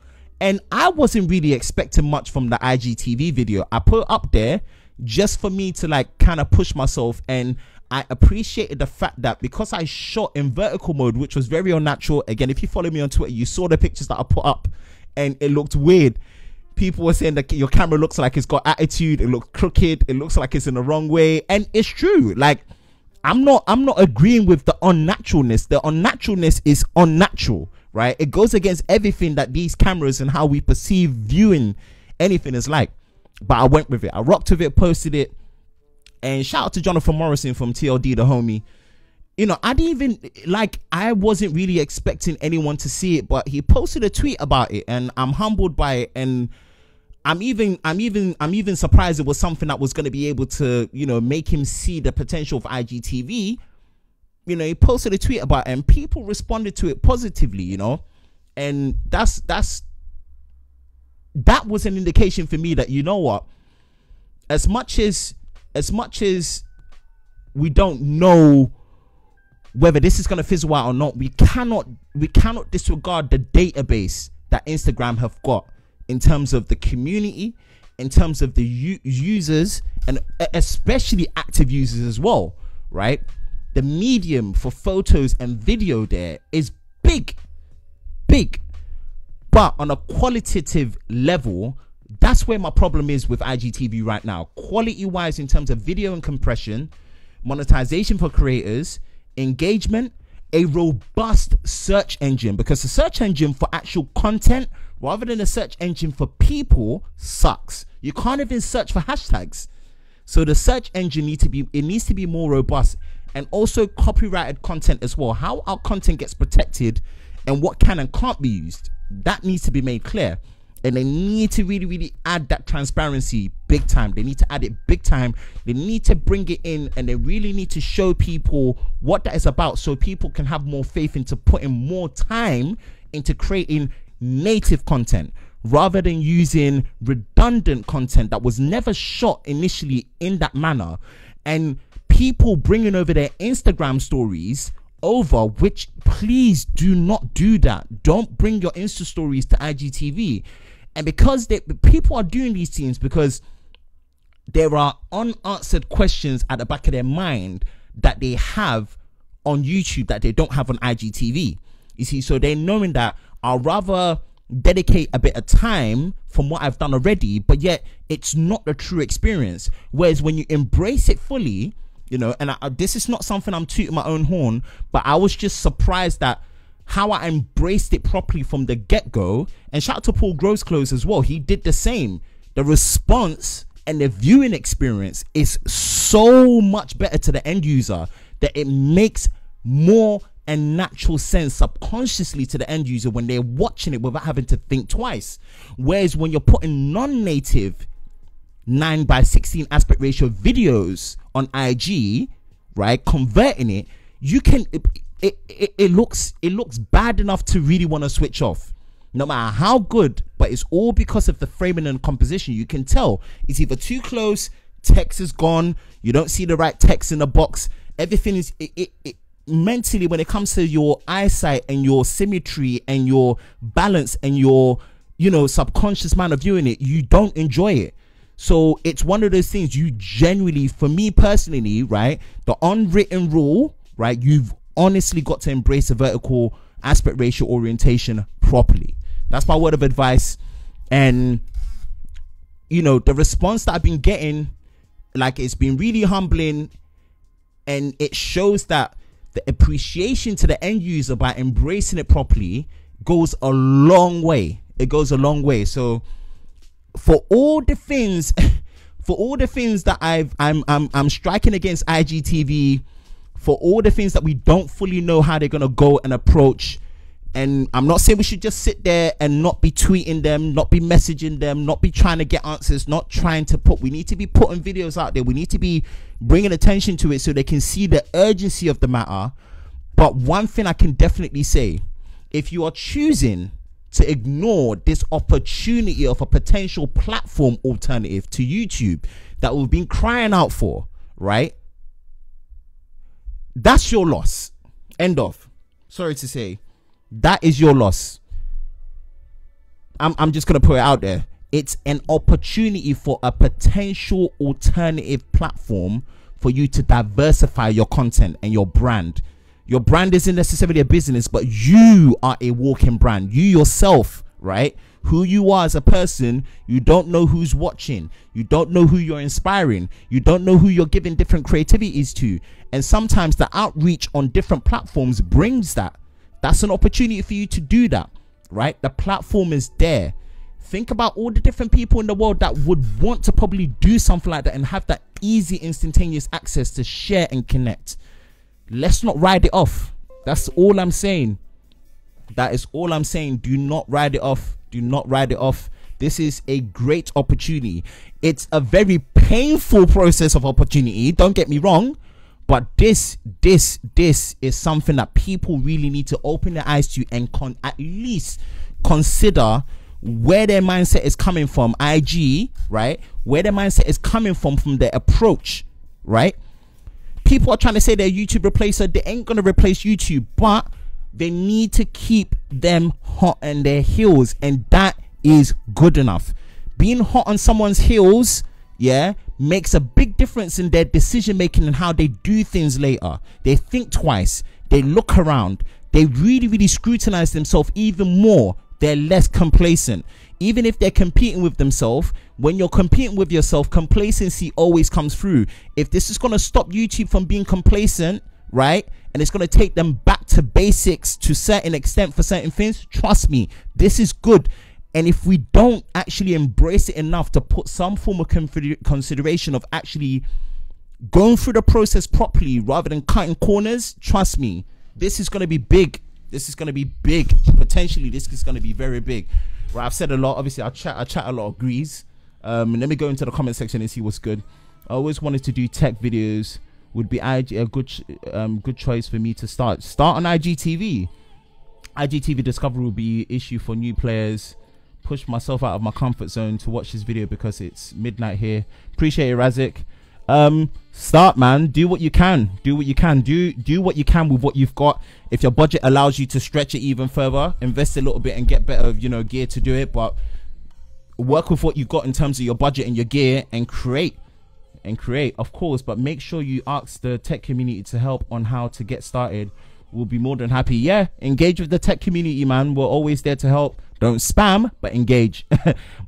And I wasn't really expecting much from the IGTV video. I put it up there just for me to like kind of push myself. And I appreciated the fact that because I shot in vertical mode, which was very unnatural. Again, if you follow me on Twitter, you saw the pictures that I put up and it looked weird. People were saying that your camera looks like it's got attitude. It looks crooked. It looks like it's in the wrong way. And it's true. Like, I'm not agreeing with the unnaturalness. The unnaturalness is unnatural, right? It goes against everything that these cameras and how we perceive viewing anything is like. But I went with it. I rocked with it, posted it. And shout out to Jonathan Morrison from TLD, the homie. You know, I wasn't really expecting anyone to see it, but he posted a tweet about it, and I'm humbled by it. And I'm even surprised it was something that was going to be able to, you know, make him see the potential of IGTV. You know, he posted a tweet about it, and people responded to it positively, you know, and that was an indication for me that, you know what, as much as we don't know whether this is going to fizzle out or not, we cannot disregard the database that Instagram have got in terms of the community, in terms of the users, and especially active users as well, right? The medium for photos and video there is big. But on a qualitative level, that's where my problem is with IGTV right now. Quality wise, in terms of video and compression, monetization for creators, engagement, a robust search engine, because the search engine for actual content rather than a search engine for people sucks. You can't even search for hashtags. So the search engine needs to be more robust, and also copyrighted content as well. How our content gets protected and what can and can't be used, that needs to be made clear. And they need to really add that transparency big time. They need to add it big time. They need to bring it in, and they really need to show people what that is about, so people can have more faith into putting more time into creating native content rather than using redundant content that was never shot initially in that manner, and people bringing over their Instagram stories over, which please do not do that. Don't bring your Insta stories to IGTV. And because people are doing these things because there are unanswered questions at the back of their mind that they have on YouTube that they don't have on IGTV. You see, so they're knowing that I'll rather dedicate a bit of time from what I've done already, but yet it's not the true experience. Whereas when you embrace it fully, you know, and this is not something I'm tooting my own horn, but I was just surprised at how I embraced it properly from the get-go. And shout out to Paul Grosclose as well. He did the same. The response and the viewing experience is so much better to the end user that it makes more and natural sense subconsciously to the end user when they're watching it without having to think twice. Whereas when you're putting non-native 9:16 aspect ratio videos on IG, right, converting it, you can it looks bad enough to really want to switch off, no matter how good. But it's all because of the framing and composition. You can tell it's either too close, text is gone, you don't see the right text in the box, everything is mentally, when it comes to your eyesight and your symmetry and your balance and your, you know, subconscious mind of viewing it, you don't enjoy it. So it's one of those things you genuinely, for me personally, right, the unwritten rule, right, you've honestly got to embrace a vertical aspect ratio orientation properly. That's my word of advice. And you know, the response that I've been getting, like, it's been really humbling, and it shows that the appreciation to the end user by embracing it properly goes a long way. It goes a long way. So for all the things that I'm striking against IGTV, for all the things that we don't fully know how they're gonna go and approach, and I'm not saying we should just sit there and not be tweeting them, not be messaging them, not be trying to get answers, not trying to we need to be putting videos out there. We need to be bringing attention to it so they can see the urgency of the matter. But one thing I can definitely say, if you are choosing to ignore this opportunity of a potential platform alternative to YouTube that we've been crying out for, right? That's your loss. End of. Sorry to say. That is your loss. I'm just going to put it out there. It's an opportunity for a potential alternative platform for you to diversify your content and your brand. Your brand isn't necessarily a business, but you are a walking brand. You yourself, right? Who you are as a person, you don't know who's watching. You don't know who you're inspiring. You don't know who you're giving different creativities to. And sometimes the outreach on different platforms brings that. That's an opportunity for you to do that, right? The platform is there. Think about all the different people in the world that would want to probably do something like that and have that easy, instantaneous access to share and connect. Let's not ride it off. That's all I'm saying. That is all I'm saying. Do not ride it off. Do not ride it off. This is a great opportunity. It's a very painful process of opportunity. Don't get me wrong. But this is something that people really need to open their eyes to and at least consider where their mindset is coming from. IG, right? Where their mindset is coming from their approach, right? People are trying to say they're YouTube replacer. They ain't going to replace YouTube, but they need to keep them hot on their heels, and that is good enough. Being hot on someone's heels, yeah, makes a big difference in their decision making and how they do things later. They think twice, they look around, they really scrutinize themselves even more. They're less complacent. Even if they're competing with themselves, when you're competing with yourself, complacency always comes through. If this is going to stop YouTube from being complacent, right, and it's going to take them back to basics to a certain extent for certain things, trust me, this is good. And if we don't actually embrace it enough to put some form of consideration of actually going through the process properly rather than cutting corners, trust me, this is going to be big. This is going to be big. Potentially, this is going to be very big. Right, I've said a lot. Obviously, I chat a lot of grease. Let me go into the comment section and see what's good. I always wanted to do tech videos. Would be a good choice for me to start on IGTV. IGTV Discovery will be issue for new players. push myself out of my comfort zone to watch this video because it's midnight here. Appreciate it, Razik. Start, man. Do what you can. Do what you can. Do what you can with what you've got. If your budget allows you to stretch it even further, invest a little bit and get better, you know, gear to do it. But work with what you've got in terms of your budget and your gear, and create, of course. But make sure you ask the tech community to help on how to get started. We'll be more than happy. Yeah, engage with the tech community, man. We're always there to help. Don't spam, but engage.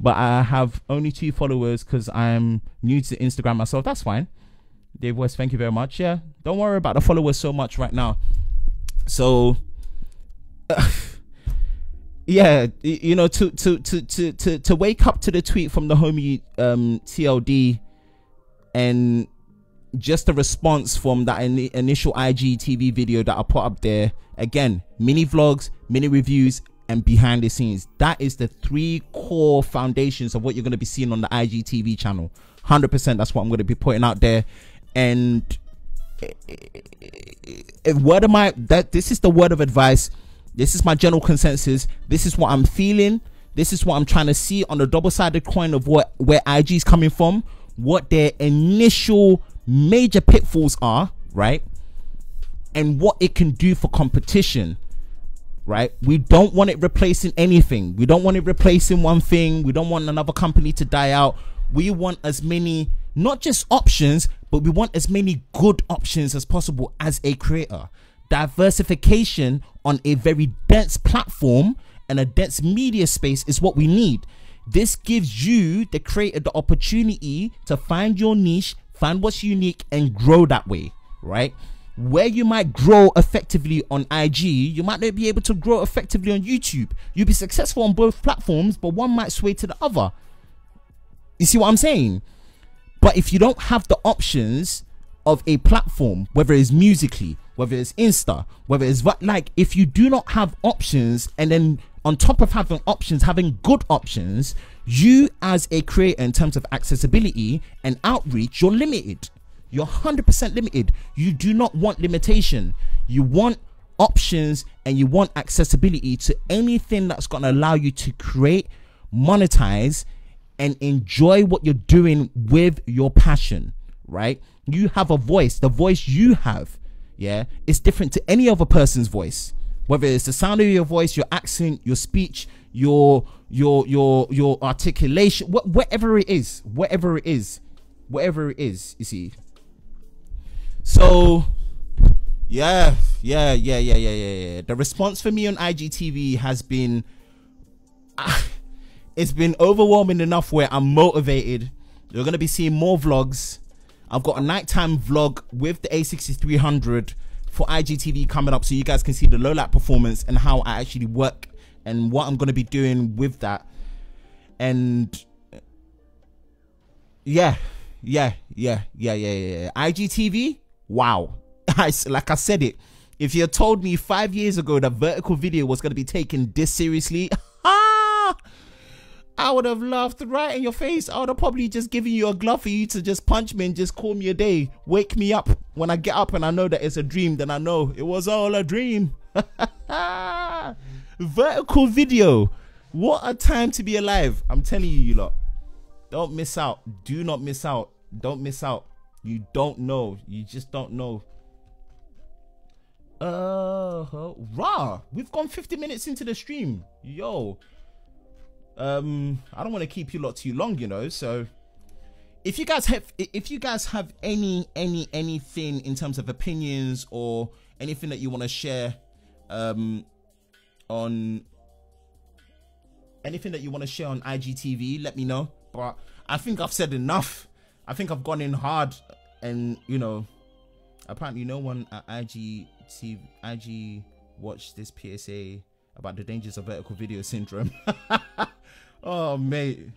But I have only 2 followers because I'm new to Instagram myself. That's fine. Dave West, thank you very much. Yeah, don't worry about the followers so much right now. So yeah, you know, to wake up to the tweet from the homie TLD, and just a response from that initial IGTV video that I put up there. Again, mini vlogs, mini reviews, and behind the scenes. That is the 3 core foundations of what you're going to be seeing on the IGTV channel. 100%. That's what I'm going to be putting out there. And this is the word of advice. This is my general consensus. This is what I'm feeling. This is what I'm trying to see on the double-sided coin of where IG is coming from, what their initial major pitfalls are, right, and what it can do for competition, right? We don't want it replacing anything. We don't want it replacing one thing. We don't want another company to die out. We want as many, not just options, but we want as many good options as possible as a creator. Diversification on a very dense platform and a dense media space is what we need. This gives you, the creator, the opportunity to find your niche, find what's unique, and grow that way, right? Where you might grow effectively on IG, you might not be able to grow effectively on YouTube. You'll be successful on both platforms, but one might sway to the other. You see what I'm saying? But if you don't have the options of a platform, whether it's musically, whether it's Insta, whether it's like, if you do not have options, and then on top of having options, having good options, you as a creator, in terms of accessibility and outreach, you're limited. You're 100% limited. You do not want limitation. You want options, and you want accessibility to anything that's going to allow you to create, monetize, and enjoy what you're doing with your passion, right? You have a voice. The voice you have, yeah, is different to any other person's voice. Whether it's the sound of your voice, your accent, your speech, your articulation, whatever it is, you see. So yeah. The response for me on IGTV has been, it's been overwhelming enough where I'm motivated. You're gonna be seeing more vlogs. I've got a nighttime vlog with the A6300 for IGTV coming up, so you guys can see the low light performance and how I actually work and what I'm going to be doing with that. And yeah. IGTV, wow. Like I said it, if you had told me 5 years ago that vertical video was going to be taken this seriously, I would have laughed right in your face. I would have probably just given you a glove for you to just punch me and just call me a day. Wake me up when I get up and I know that it's a dream. Then I know it was all a dream. Vertical video. What a time to be alive. I'm telling you, you lot. Don't miss out. Do not miss out. Don't miss out. You don't know. You just don't know. Rah. We've gone 50 minutes into the stream. Yo. I don't want to keep you lot too long, you know. So if you guys have anything in terms of opinions or anything that you want to share on IGTV, let me know. But I think I've said enough. I think I've gone in hard, and you know, apparently no one at IG watched this PSA about the dangers of vertical video syndrome. Oh mate,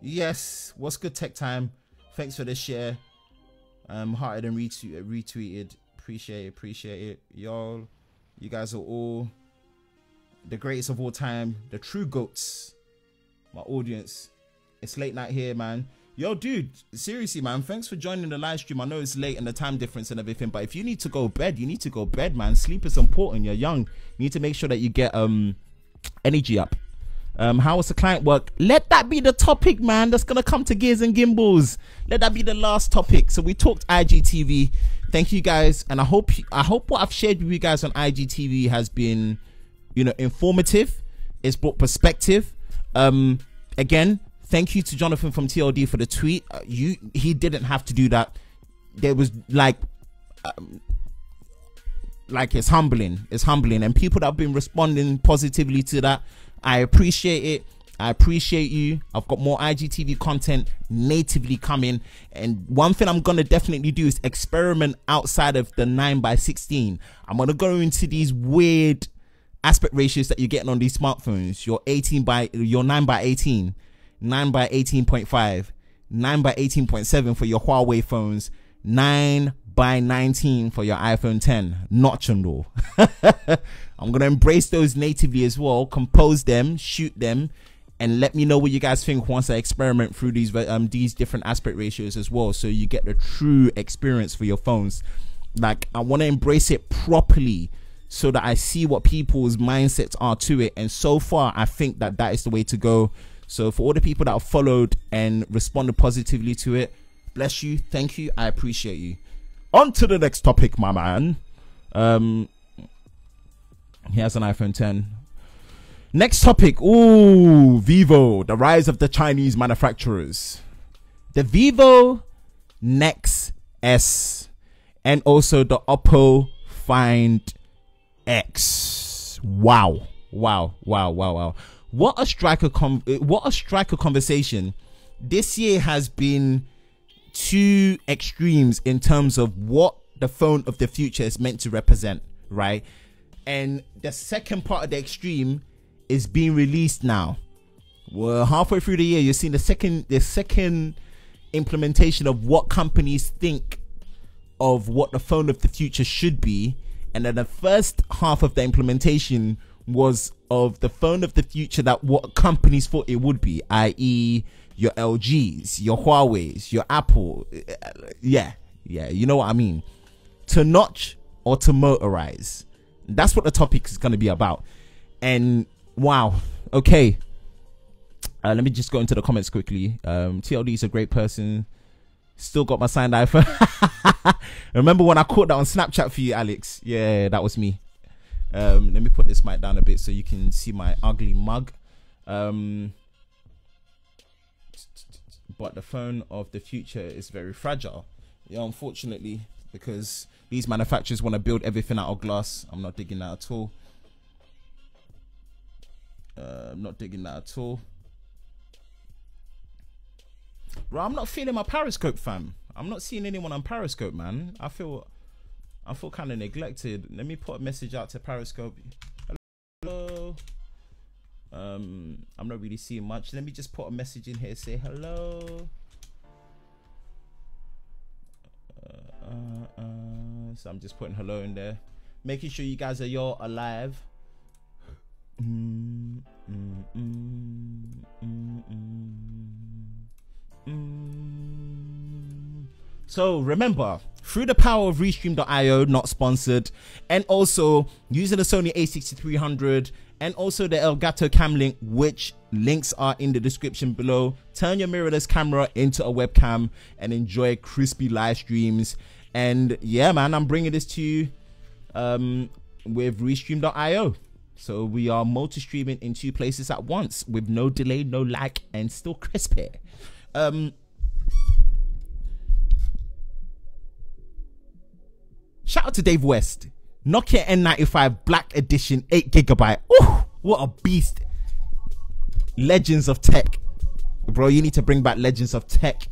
yes. What's good, Tech Time? Thanks for the share. Hearted and retweeted. Appreciate it, y'all. You guys are all the greatest of all time, the true goats. My audience. It's late night here, man. Yo, dude, seriously, man, thanks for joining the live stream. I know it's late and the time difference and everything, but if you need to go bed, you need to go bed, man. Sleep is important. You're young. You need to make sure that you get energy up. How was the client work? Let that be the topic, man. That's gonna come to gears and gimbals. Let that be the last topic. So we talked IGTV. Thank you guys, and I hope what I've shared with you guys on IGTV has been, you know, informative. It's brought perspective. Again, thank you to Jonathan from TLD for the tweet. He didn't have to do that. There was like it's humbling. It's humbling, and people that have been responding positively to that, I appreciate it. I appreciate you. I've got more IGTV content natively coming, and one thing I'm gonna definitely do is experiment outside of the 9:16. I'm gonna go into these weird aspect ratios that you're getting on these smartphones. Your 9:18, 9:18.5, 9:18.7 for your Huawei phones, 9:19 for your iPhone 10. Notch and all. I'm gonna embrace those natively as well, compose them, shoot them, and let me know what you guys think once I experiment through these different aspect ratios as well, so you get the true experience for your phones. Like, I want to embrace it properly so that I see what people's mindsets are to it, and so far I think that that is the way to go. So for all the people that have followed and responded positively to it, bless you, thank you, I appreciate you. On to the next topic, my man. He has an iPhone 10. Next topic. Ooh, Vivo, the rise of the Chinese manufacturers. The Vivo Nex S and also the Oppo Find X. Wow. What a striker conversation. This year has been two extremes in terms of what the phone of the future is meant to represent, right? And the second part of the extreme is being released now. We're halfway through the year. You're seeing the second implementation of what companies think of what the phone of the future should be, and then the first half of the implementation was of the phone of the future that what companies thought it would be, i.e. your LGs, your Huawei's, your Apple. Yeah, you know what I mean. To notch or to motorize. That's what the topic is going to be about. And wow, okay. Let me just go into the comments quickly. TLD is a great person. Still got my signed iPhone. Remember when I caught that on Snapchat for you, Alex? Yeah, that was me. Let me put this mic down a bit so you can see my ugly mug. But the phone of the future is very fragile. Yeah, unfortunately, because these manufacturers want to build everything out of glass. I'm not digging that at all. Bro, I'm not feeling my Periscope, fam. I'm not seeing anyone on Periscope, man. I feel kind of neglected. Let me put a message out to Periscope. Hello. I'm not really seeing much. Let me just put a message in here. Say hello. So I'm just putting hello in there, making sure you guys are alive. So remember, through the power of Restream.io, not sponsored, and also using the Sony a6300 and also the Elgato Camlink, which links are in the description below, turn your mirrorless camera into a webcam and enjoy crispy live streams. And yeah, man, I'm bringing this to you with Restream.io. So we are multi-streaming in 2 places at once with no delay, no lag, and still crispy. Shout out to Dave West. Nokia N95 Black Edition 8GB. Ooh, what a beast. Legends of Tech. Bro, you need to bring back Legends of Tech.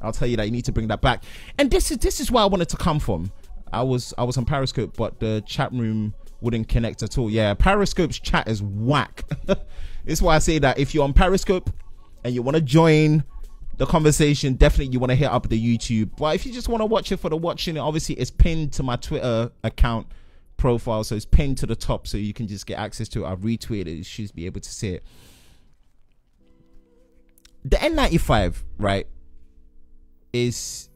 I'll tell you that, you need to bring that back. And this is where I wanted to come from. I was on Periscope, but the chat room wouldn't connect at all. Yeah, Periscope's chat is whack. This is why I say that if you're on Periscope and you want to join the conversation, definitely you want to hit up the YouTube. But if you just want to watch it for the watching, obviously it's pinned to my Twitter account profile, so it's pinned to the top, so you can just get access to it. I've retweeted it. You should be able to see it. The N95, right, is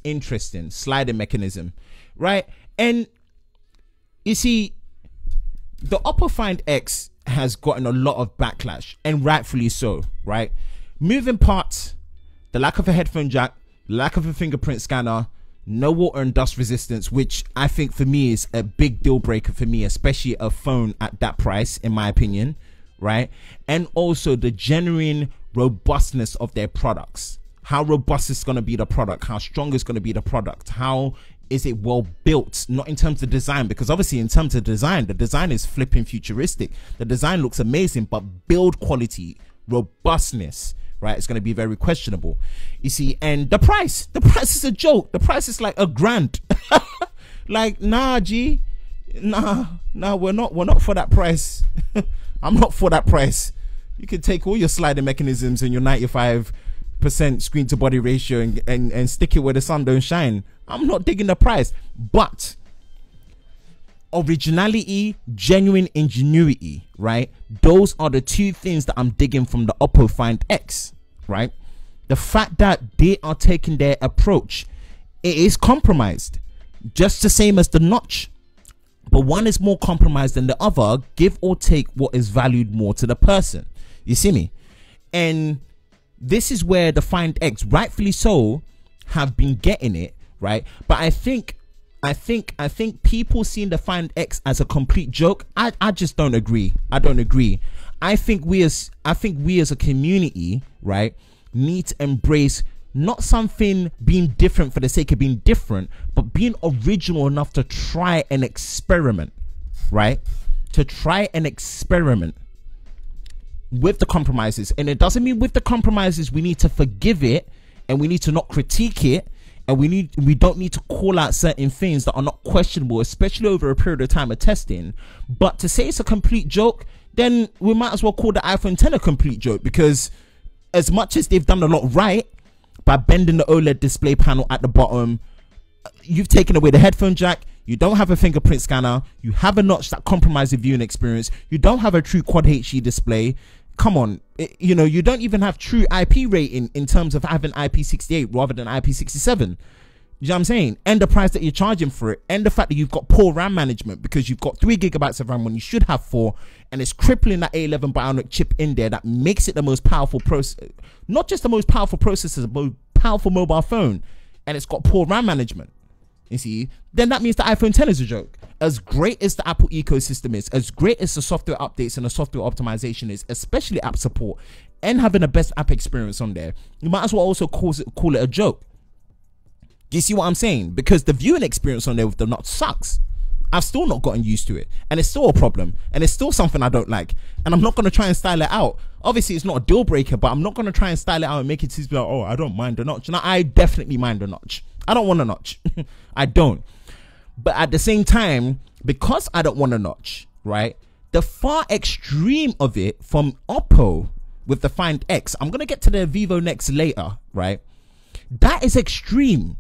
interesting. Sliding mechanism, right? And you see, the Oppo Find X has gotten a lot of backlash, and rightfully so, right? Moving parts, the lack of a headphone jack, lack of a fingerprint scanner, no water and dust resistance, which I think for me is a big deal breaker for me, especially a phone at that price, in my opinion, right? And also the genuine robustness of their products. How robust is going to be the product? How strong is going to be the product? How is it well built? Not in terms of design, because obviously in terms of design, the design is flipping futuristic. The design looks amazing, but build quality, robustness, right, it's going to be very questionable. You see, and the price is a joke. The price is like $1,000. Like, nah, G, nah, we're not for that price. I'm not for that price. You can take all your sliding mechanisms and your 95% screen to body ratio and stick it where the sun don't shine. I'm not digging the price, but originality, genuine ingenuity, right? Those are the two things that I'm digging from the Oppo Find X, right? The fact that they are taking their approach, it is compromised, just the same as the notch, but one is more compromised than the other, give or take what is valued more to the person. You see me? And this is where the Find X, rightfully so, have been getting it, right? But I think people seeing the Find X as a complete joke. I just don't agree. I don't agree. I think we as a community, right, need to embrace not something being different for the sake of being different, but being original enough to try and experiment, right? To try and experiment with the compromises. And it doesn't mean with the compromises we need to forgive it and we need to not critique it, and we don't need to call out certain things that are not questionable, especially over a period of time of testing. But to say it's a complete joke, then we might as well call the iPhone X a complete joke, because as much as they've done a lot right by bending the OLED display panel at the bottom, you've taken away the headphone jack, you don't have a fingerprint scanner, you have a notch that compromises the viewing experience, you don't have a true Quad HD display. Come on, you know, you don't even have true IP rating in terms of having IP68 rather than IP67. You know what I'm saying? And the price that you're charging for it, and the fact that you've got poor RAM management because you've got 3 GB of RAM when you should have 4, and it's crippling that A11 Bionic chip in there that makes it the most powerful processor, not just the most powerful processor, the most powerful mobile phone, and it's got poor RAM management. You see, then that means the iPhone X is a joke. As great as the Apple ecosystem is, as great as the software updates and the software optimization is, especially app support and having the best app experience on there, you might as well also call it a joke. Do you see what I'm saying? Because the viewing experience on there with the notch sucks. I've still not gotten used to it, and it's still a problem, and it's still something I don't like, and I'm not going to try and style it out. Obviously it's not a deal breaker, but I'm not going to try and style it out and make it seem like, oh, I don't mind the notch. No, I definitely mind the notch. I don't want a notch. I don't. But at the same time, because I don't want a notch, right, the far extreme of it from Oppo with the Find X, I'm going to get to the Vivo next later, right? That is extreme.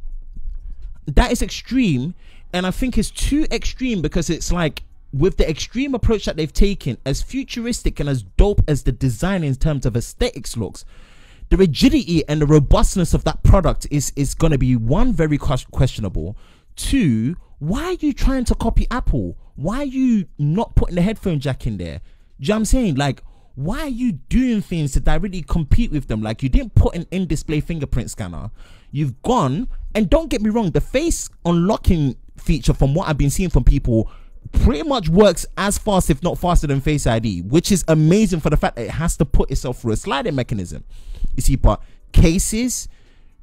That is extreme. And I think it's too extreme, because it's like, with the extreme approach that they've taken, as futuristic and as dope as the design in terms of aesthetics looks, the rigidity and the robustness of that product is going to be, one, very questionable. Two, why are you trying to copy Apple? Why are you not putting the headphone jack in there? Do you know what I'm saying? Like, why are you doing things to directly compete with them? Like, you didn't put an in-display fingerprint scanner. You've gone, and don't get me wrong, the face unlocking feature, from what I've been seeing from people, pretty much works as fast, if not faster, than Face ID, which is amazing for the fact that it has to put itself through a sliding mechanism. You see, but cases,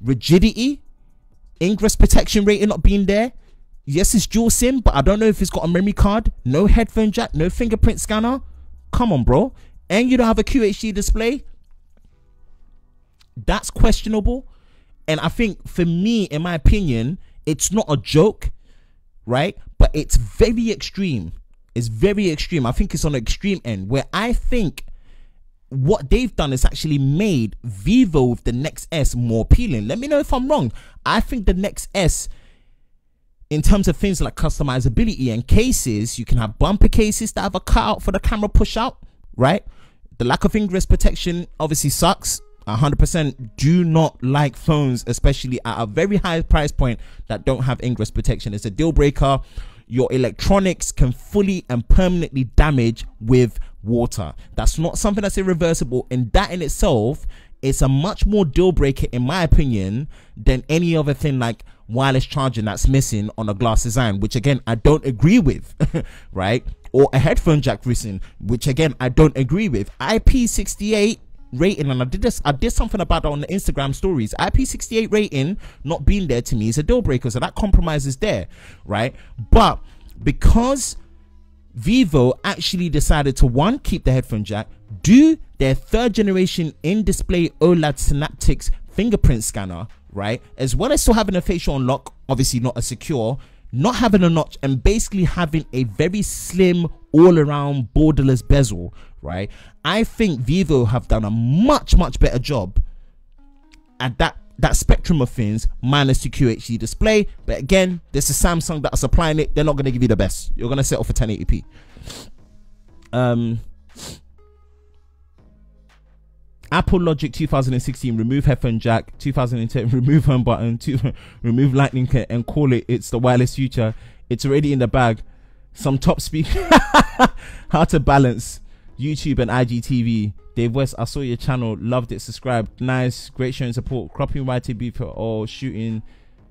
rigidity, ingress protection rating not being there. Yes, it's dual SIM, but I don't know if it's got a memory card. No headphone jack, no fingerprint scanner. Come on, bro. And you don't have a QHD display. That's questionable. And I think, for me, in my opinion, it's not a joke, right? But it's very extreme. It's very extreme. I think it's on the extreme end, where I think what they've done is actually made Vivo with the Next S more appealing. Let me know if I'm wrong. I think the Next S, in terms of things like customizability and cases, you can have bumper cases that have a cutout for the camera push out, right? The lack of ingress protection obviously sucks. 100% do not like phones, especially at a very high price point, that don't have ingress protection. It's a deal breaker. Your electronics can fully and permanently damage with water. That's not something that's irreversible, and that in itself is a much more deal breaker in my opinion than any other thing like wireless charging that's missing on a glass design, which again I don't agree with. Right? Or a headphone jack missing, which again I don't agree with. IP68 rating, and I did something about that on the Instagram stories. IP68 rating not being there to me is a deal breaker, so that compromise is there, right? But because Vivo actually decided to, one, keep the headphone jack, do their 3rd generation in-display OLED Synaptics fingerprint scanner, right, as well as still having a facial unlock, obviously not as secure, not having a notch, and basically having a very slim all-around borderless bezel, right? I think Vivo have done a much better job at that spectrum of things, minus the QHD display. But again, this is Samsung that are supplying it. They're not going to give you the best. You're going to settle for 1080p. Apple Logic 2016, remove headphone jack. 2010, remove home button. Remove lightning and call it, it's the wireless future. It's already in the bag. Some top speed. How to balance YouTube and IGTV. Dave West, I saw your channel, loved it, subscribed, nice, great showing support. Cropping YTB or shooting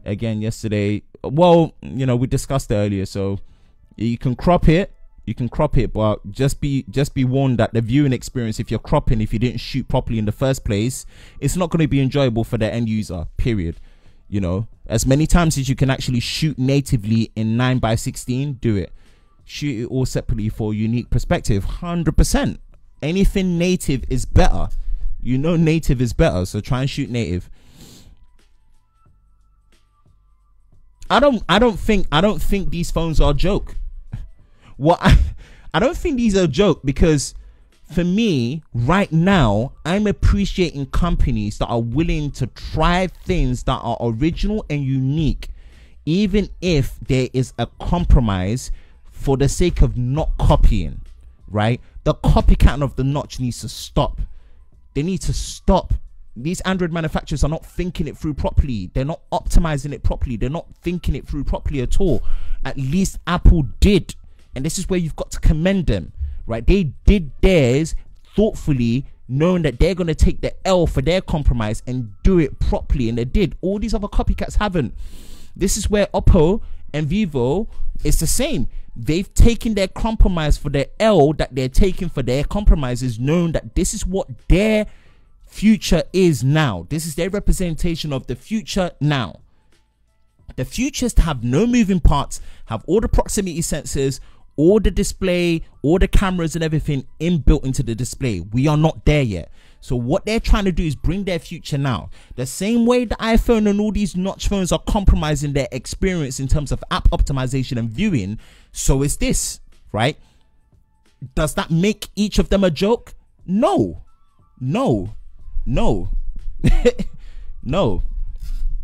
again yesterday. Well, you know, we discussed it earlier, so you can crop it, but just be warned that the viewing experience, if you're cropping, if you didn't shoot properly in the first place, it's not going to be enjoyable for the end user, period. You know, as many times as you can actually shoot natively in 9:16, do it. Shoot it all separately for a unique perspective. 100%. Anything native is better. You know, native is better, so try and shoot native. I don't think these phones are a joke. Well, I don't think these are a joke, because for me right now, I'm appreciating companies that are willing to try things that are original and unique, even if there is a compromise for the sake of not copying, right? The copycat of the notch needs to stop. They need to stop. These Android manufacturers are not thinking it through properly. They're not optimizing it properly. They're not thinking it through properly at all. At least Apple did. And this is where you've got to commend them, right? They did theirs thoughtfully, knowing that they're going to take the L for their compromise and do it properly. And they did. All these other copycats haven't. This is where Oppo and Vivo is the same. They've taken their compromise for their L that they're taking for their compromises, knowing that this is what their future is now. This is their representation of the future now. The future is to have no moving parts, have all the proximity sensors, all the display, all the cameras and everything inbuilt into the display. We are not there yet. So what they're trying to do is bring their future now. The same way the iPhone and all these notch phones are compromising their experience in terms of app optimization and viewing, so is this, right? Does that make each of them a joke? No. No. No. No.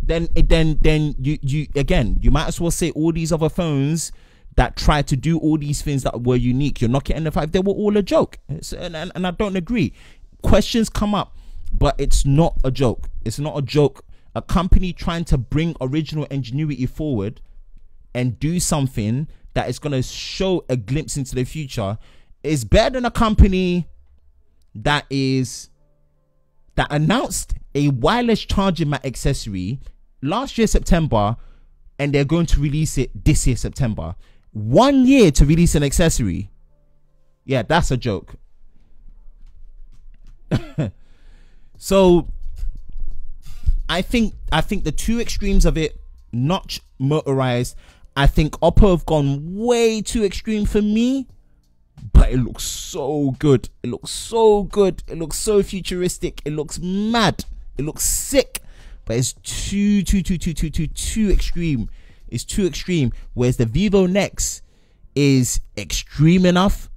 Then you might as well say all these other phones that try to do all these things that were unique, you're knocking in the five, they were all a joke. And I don't agree. Questions come up, but it's not a joke. It's not a joke. A company trying to bring original ingenuity forward and do something that is going to show a glimpse into the future is better than a company that announced a wireless charging mat accessory last year September, and they're going to release it this year September. 1 year to release an accessory. Yeah, that's a joke. So I think the two extremes of it, notch, motorized, I think Oppo have gone way too extreme for me, but it looks so good. It looks so good. It looks so futuristic. It looks mad. It looks sick, but it's too extreme. It's too extreme. Whereas the Vivo Nex is extreme enough,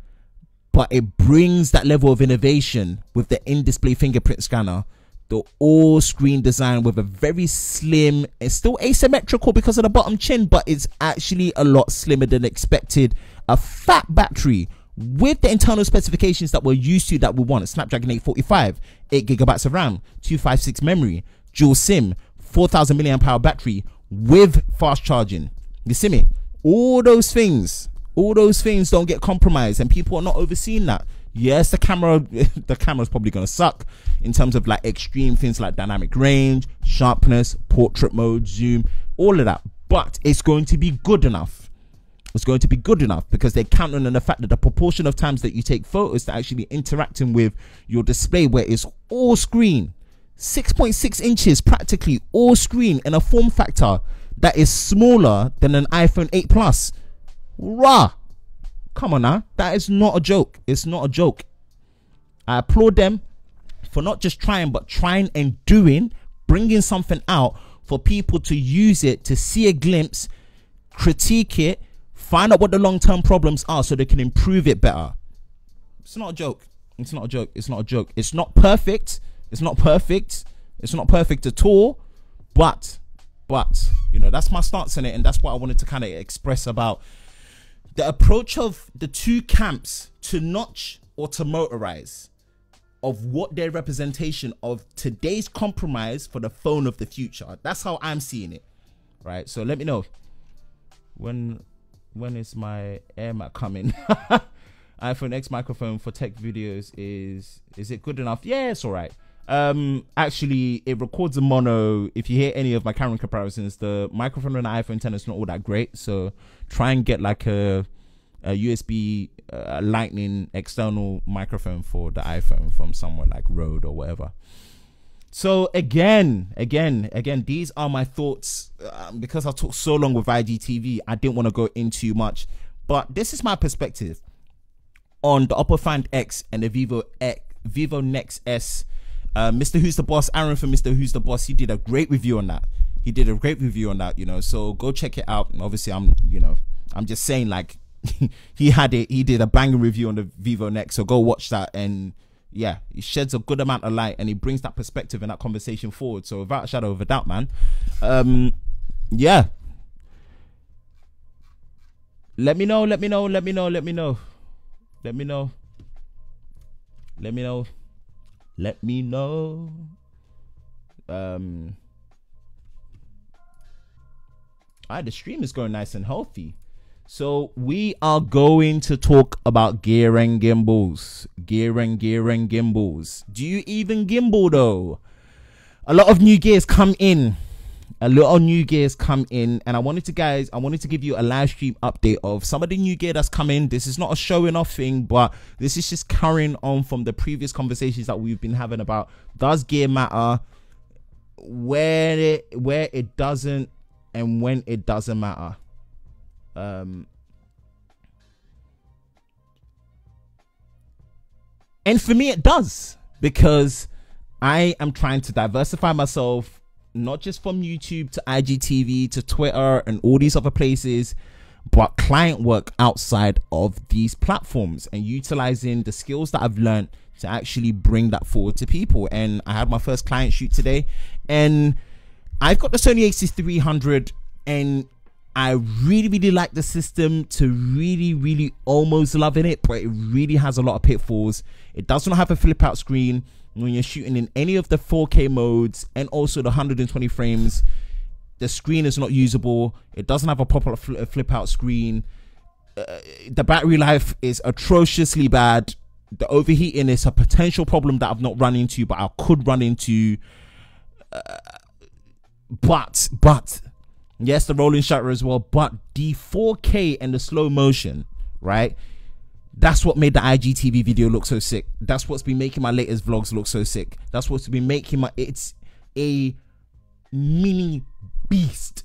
but it brings that level of innovation with the in-display fingerprint scanner, the all-screen design with a very slim, it's still asymmetrical because of the bottom chin, but it's actually a lot slimmer than expected. A fat battery with the internal specifications that we're used to, that we want. A Snapdragon 845, 8GB of RAM, 256 memory, dual SIM, 4000 mAh battery with fast charging. You see me? All those things don't get compromised, and people are not overseeing that. Yes, the camera's probably gonna suck in terms of like extreme things like dynamic range, sharpness, portrait mode, zoom, all of that. But it's going to be good enough. It's going to be good enough because they're counting on the fact that the proportion of times that you take photos to actually interacting with your display, where it's all screen, 6.6 inches, practically all screen, in a form factor that is smaller than an iPhone 8 Plus. Rah! Come on now, that is not a joke. It's not a joke. I applaud them for not just trying, but trying and doing, bringing something out for people to use it, to see a glimpse, critique it, find out what the long-term problems are so they can improve it better. It's not a joke. It's not a joke. It's not a joke. It's not perfect. It's not perfect. It's not perfect at all. But, you know, that's my stance on it. And that's what I wanted to kind of express about the approach of the two camps to notch or to motorize, of what their representation of today's compromise for the phone of the future. That's how I'm seeing it, right? So let me know when is my AirMac coming? iPhone X microphone for tech videos, is it good enough? Yeah, it's all right. Actually, it records a mono. If you hear any of my camera comparisons, the microphone on the iPhone 10 is not all that great, so try and get like a USB lightning external microphone for the iPhone from somewhere like Rode or whatever. So again, these are my thoughts. Because I took so long with IGTV, I didn't want to go into much, but this is my perspective on the Oppo Find X and the Vivo Nex S. Mr. Who's the Boss, Aaron from Mr. Who's the Boss, he did a great review on that. You know, so go check it out. And obviously, I'm just saying, like, he did a banging review on the Vivo Nex, so go watch that. And yeah, he sheds a good amount of light and he brings that perspective and that conversation forward. So without a shadow of a doubt, man, yeah, let me know. The stream is going nice and healthy. So we are going to talk about gear and gimbals. Gear and gimbals. Do you even gimbal though? A lot of new gears come in. And I wanted to give you a live stream update of some of the new gear that's come in. This is not a showing off thing, but this is just carrying on from the previous conversations that we've been having about, does gear matter, where it doesn't, and when it doesn't matter. And for me it does, because I am trying to diversify myself, not just from YouTube to IGTV to Twitter and all these other places, but client work outside of these platforms and utilizing the skills that I've learned to actually bring that forward to people. And I had my first client shoot today, and I've got the Sony a6300, and I really like the system, to really almost loving it, but it really has a lot of pitfalls. It does not have a flip out screen when you're shooting in any of the 4K modes, and also the 120 frames. The screen is not usable. It doesn't have a proper flip out screen. The battery life is atrociously bad. The overheating is a potential problem that I've not run into, but I could run into. But yes, the rolling shutter as well, but the 4K and the slow motion, right? That's what made the IGTV video look so sick. That's what's been making my latest vlogs look so sick. That's what's been making it's a mini beast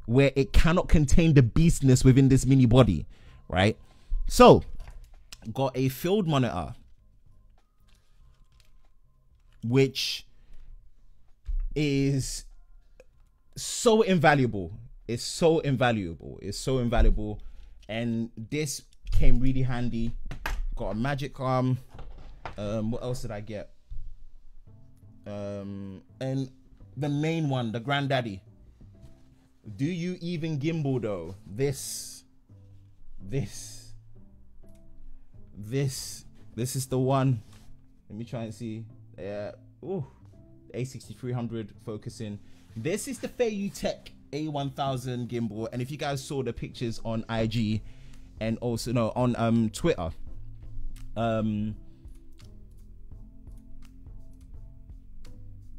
where it cannot contain the beastness within this mini body, right? So, got a field monitor, which is so invaluable. It's so invaluable. And this came really handy. Got a magic arm. What else did I get? And the main one, the granddaddy. Do you even gimbal though? This is the one. Let me try and see. Ooh, A6300 focusing. This is the Feiyu A1000 gimbal, and if you guys saw the pictures on IG and also on Twitter,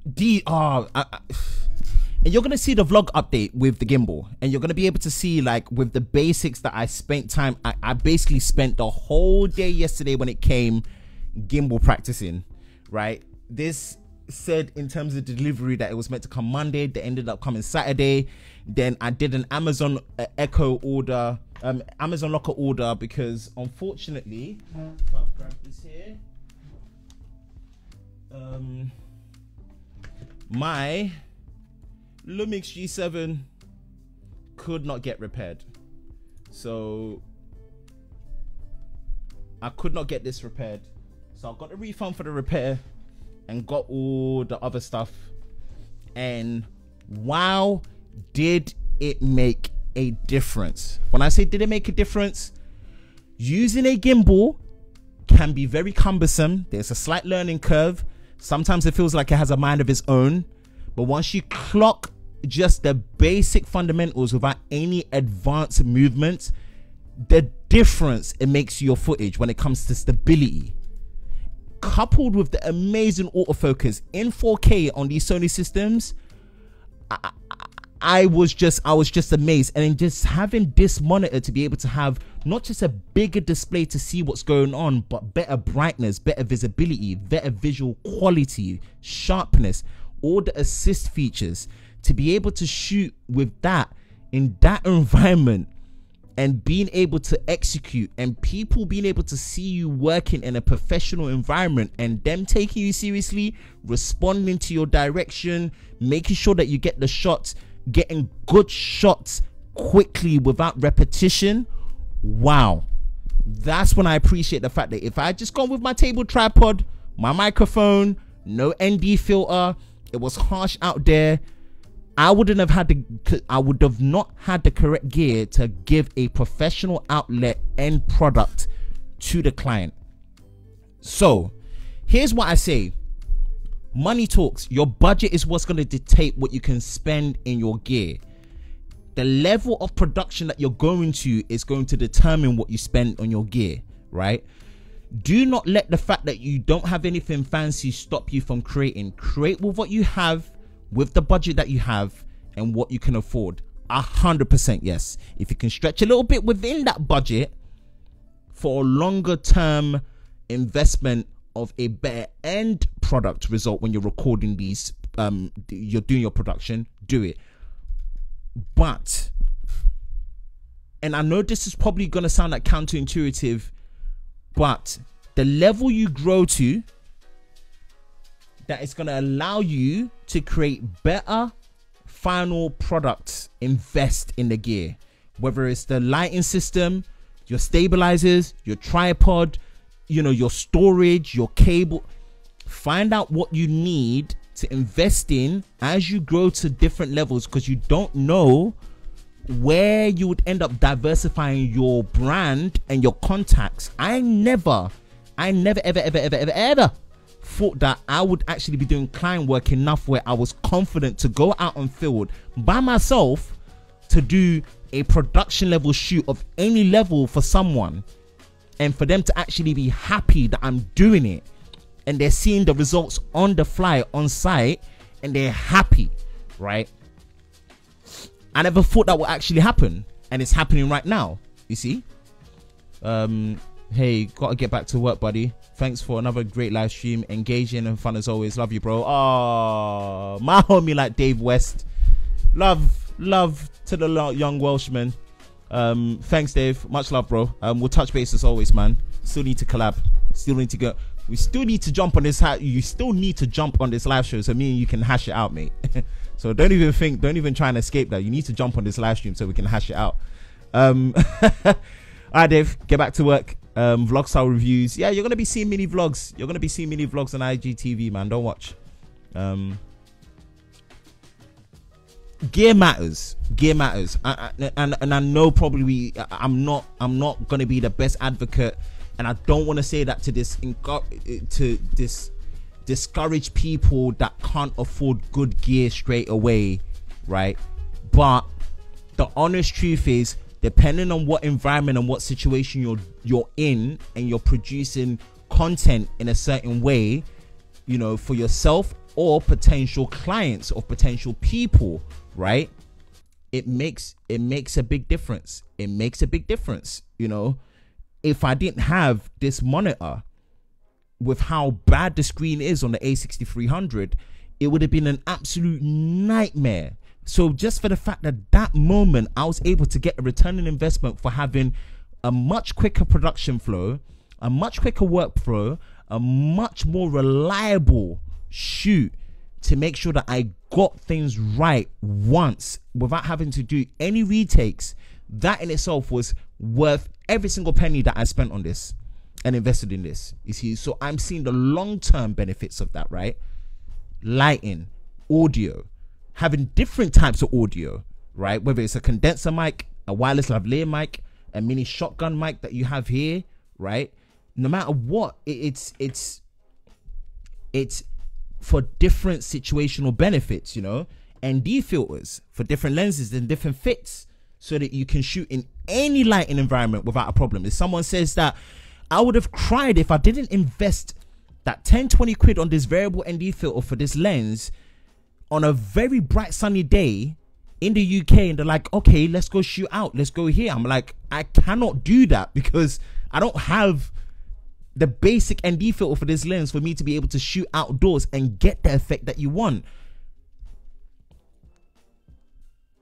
And you're gonna see the vlog update with the gimbal, and you're gonna be able to see, like, with the basics that I spent time. I basically spent the whole day yesterday when it came gimbal practicing, right? This said in terms of delivery that it was meant to come Monday. They ended up coming Saturday. Then I did an Amazon Echo order, Amazon Locker order, because unfortunately, if I've grabbed this here, my Lumix G7 could not get repaired, so I could not get this repaired. So I got a refund for the repair and got all the other stuff, and wow, did it make a difference. When I say did it make a difference, using a gimbal can be very cumbersome. There's a slight learning curve. Sometimes it feels like it has a mind of its own, but once you clock just the basic fundamentals without any advanced movements, the difference it makes to your footage when it comes to stability, coupled with the amazing autofocus in 4K on these Sony systems, I was just amazed. And then just having this monitor to be able to have not just a bigger display to see what's going on, but better brightness, better visibility, better visual quality, sharpness, all the assist features, to be able to shoot with that in that environment and being able to execute, and people being able to see you working in a professional environment and them taking you seriously, responding to your direction, making sure that you get the shots, getting good shots quickly without repetition. Wow, that's when I appreciate the fact that if I had just gone with my table tripod, my microphone, no ND filter, it was harsh out there, I would not had the correct gear to give a professional outlet end product to the client. So here's what I say: money talks. Your budget is what's going to dictate what you can spend in your gear. The level of production that you're going to is going to determine what you spend on your gear, right? Do not let the fact that you don't have anything fancy stop you from creating. Create with what you have, with the budget that you have, and what you can afford. 100% yes. If you can stretch a little bit within that budget for a longer term investment of a better end product result when you're recording these, you're doing your production, do it. But, and I know this is probably going to sound like counterintuitive, but the level you grow to, that is going to allow you to create better final products. Invest in the gear, whether it's the lighting system, your stabilizers, your tripod, you know, your storage, your cable. Find out what you need to invest in as you grow to different levels, because you don't know where you would end up diversifying your brand and your contacts. I never ever thought that I would actually be doing client work enough where I was confident to go out on field by myself to do a production level shoot of any level for someone, and for them to actually be happy that I'm doing it, and they're seeing the results on the fly on site and they're happy, right? I never thought that would actually happen, and it's happening right now, you see. Hey, gotta get back to work, buddy. Thanks for another great live stream, engaging and fun as always. Love you, bro. Oh, my homie like Dave West. Love to the young Welshman. Thanks, Dave. Much love, bro. We'll touch base as always, man. Still need to collab. Still need to go. We still need to jump on this. You still need to jump on this live show so me and you can hash it out, mate. So don't even try and escape that. You need to jump on this live stream so we can hash it out. All right, Dave, get back to work. Vlog style reviews. Yeah, you're gonna be seeing mini vlogs. You're gonna be seeing mini vlogs on IGTV, man. Don't watch. Gear matters. Gear matters. And I know probably I'm not gonna be the best advocate, and I don't want to say that to discourage people that can't afford good gear straight away, right? But the honest truth is, depending on what environment and what situation you're in, and you're producing content in a certain way, you know, for yourself or potential clients or potential people, right? It makes a big difference. It makes a big difference. You know, if I didn't have this monitor with how bad the screen is on the A6300, it would have been an absolute nightmare. So just for the fact that that moment I was able to get a return on investment for having a much quicker production flow, a much quicker workflow, a much more reliable shoot, to make sure that I got things right once without having to do any retakes, that in itself was worth every single penny that I spent on this and invested in this. You see, so I'm seeing the long-term benefits of that, right? Lighting, audio, having different types of audio, right? Whether it's a condenser mic, a wireless lavalier mic, a mini shotgun mic that you have here, right? No matter what, it's for different situational benefits, you know. ND filters for different lenses and different fits, so that you can shoot in any lighting environment without a problem. If someone says that I would have cried if I didn't invest that 10-20 quid on this variable ND filter for this lens on a very bright sunny day in the UK, and they're like, okay, let's go shoot out, let's go here. I'm like, I cannot do that because I don't have the basic ND filter for this lens for me to be able to shoot outdoors and get the effect that you want.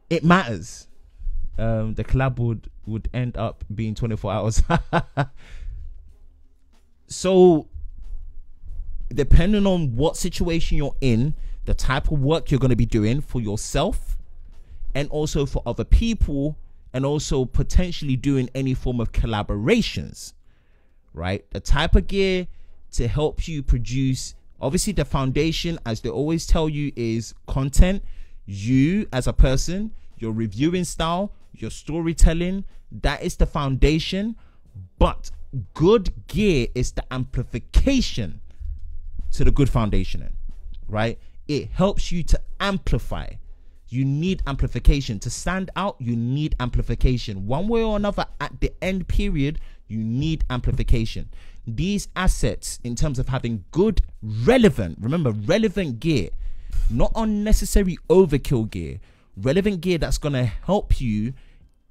It matters. The collab would end up being 24 hours. So depending on what situation you're in, the type of work you're going to be doing for yourself and also for other people, and also potentially doing any form of collaborations, right? The type of gear to help you produce, obviously the foundation, as they always tell you, is content. You as a person, your reviewing style, your storytelling, that is the foundation. But good gear is the amplification to the good foundation, right? It helps you to amplify. You need amplification to stand out. You need amplification one way or another. At the end period, you need amplification. These assets, in terms of having good, relevant, remember, relevant gear, not unnecessary overkill gear, relevant gear that's going to help you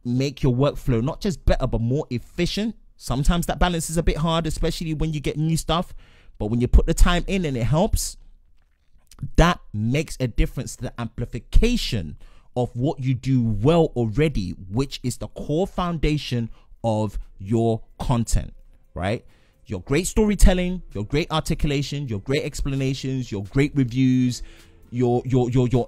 make your workflow not just better but more efficient. Sometimes that balance is a bit hard, especially when you get new stuff, but when you put the time in and it helps, that makes a difference to the amplification of what you do well already, which is the core foundation of your content, right? Your great storytelling, your great articulation, your great explanations, your great reviews, your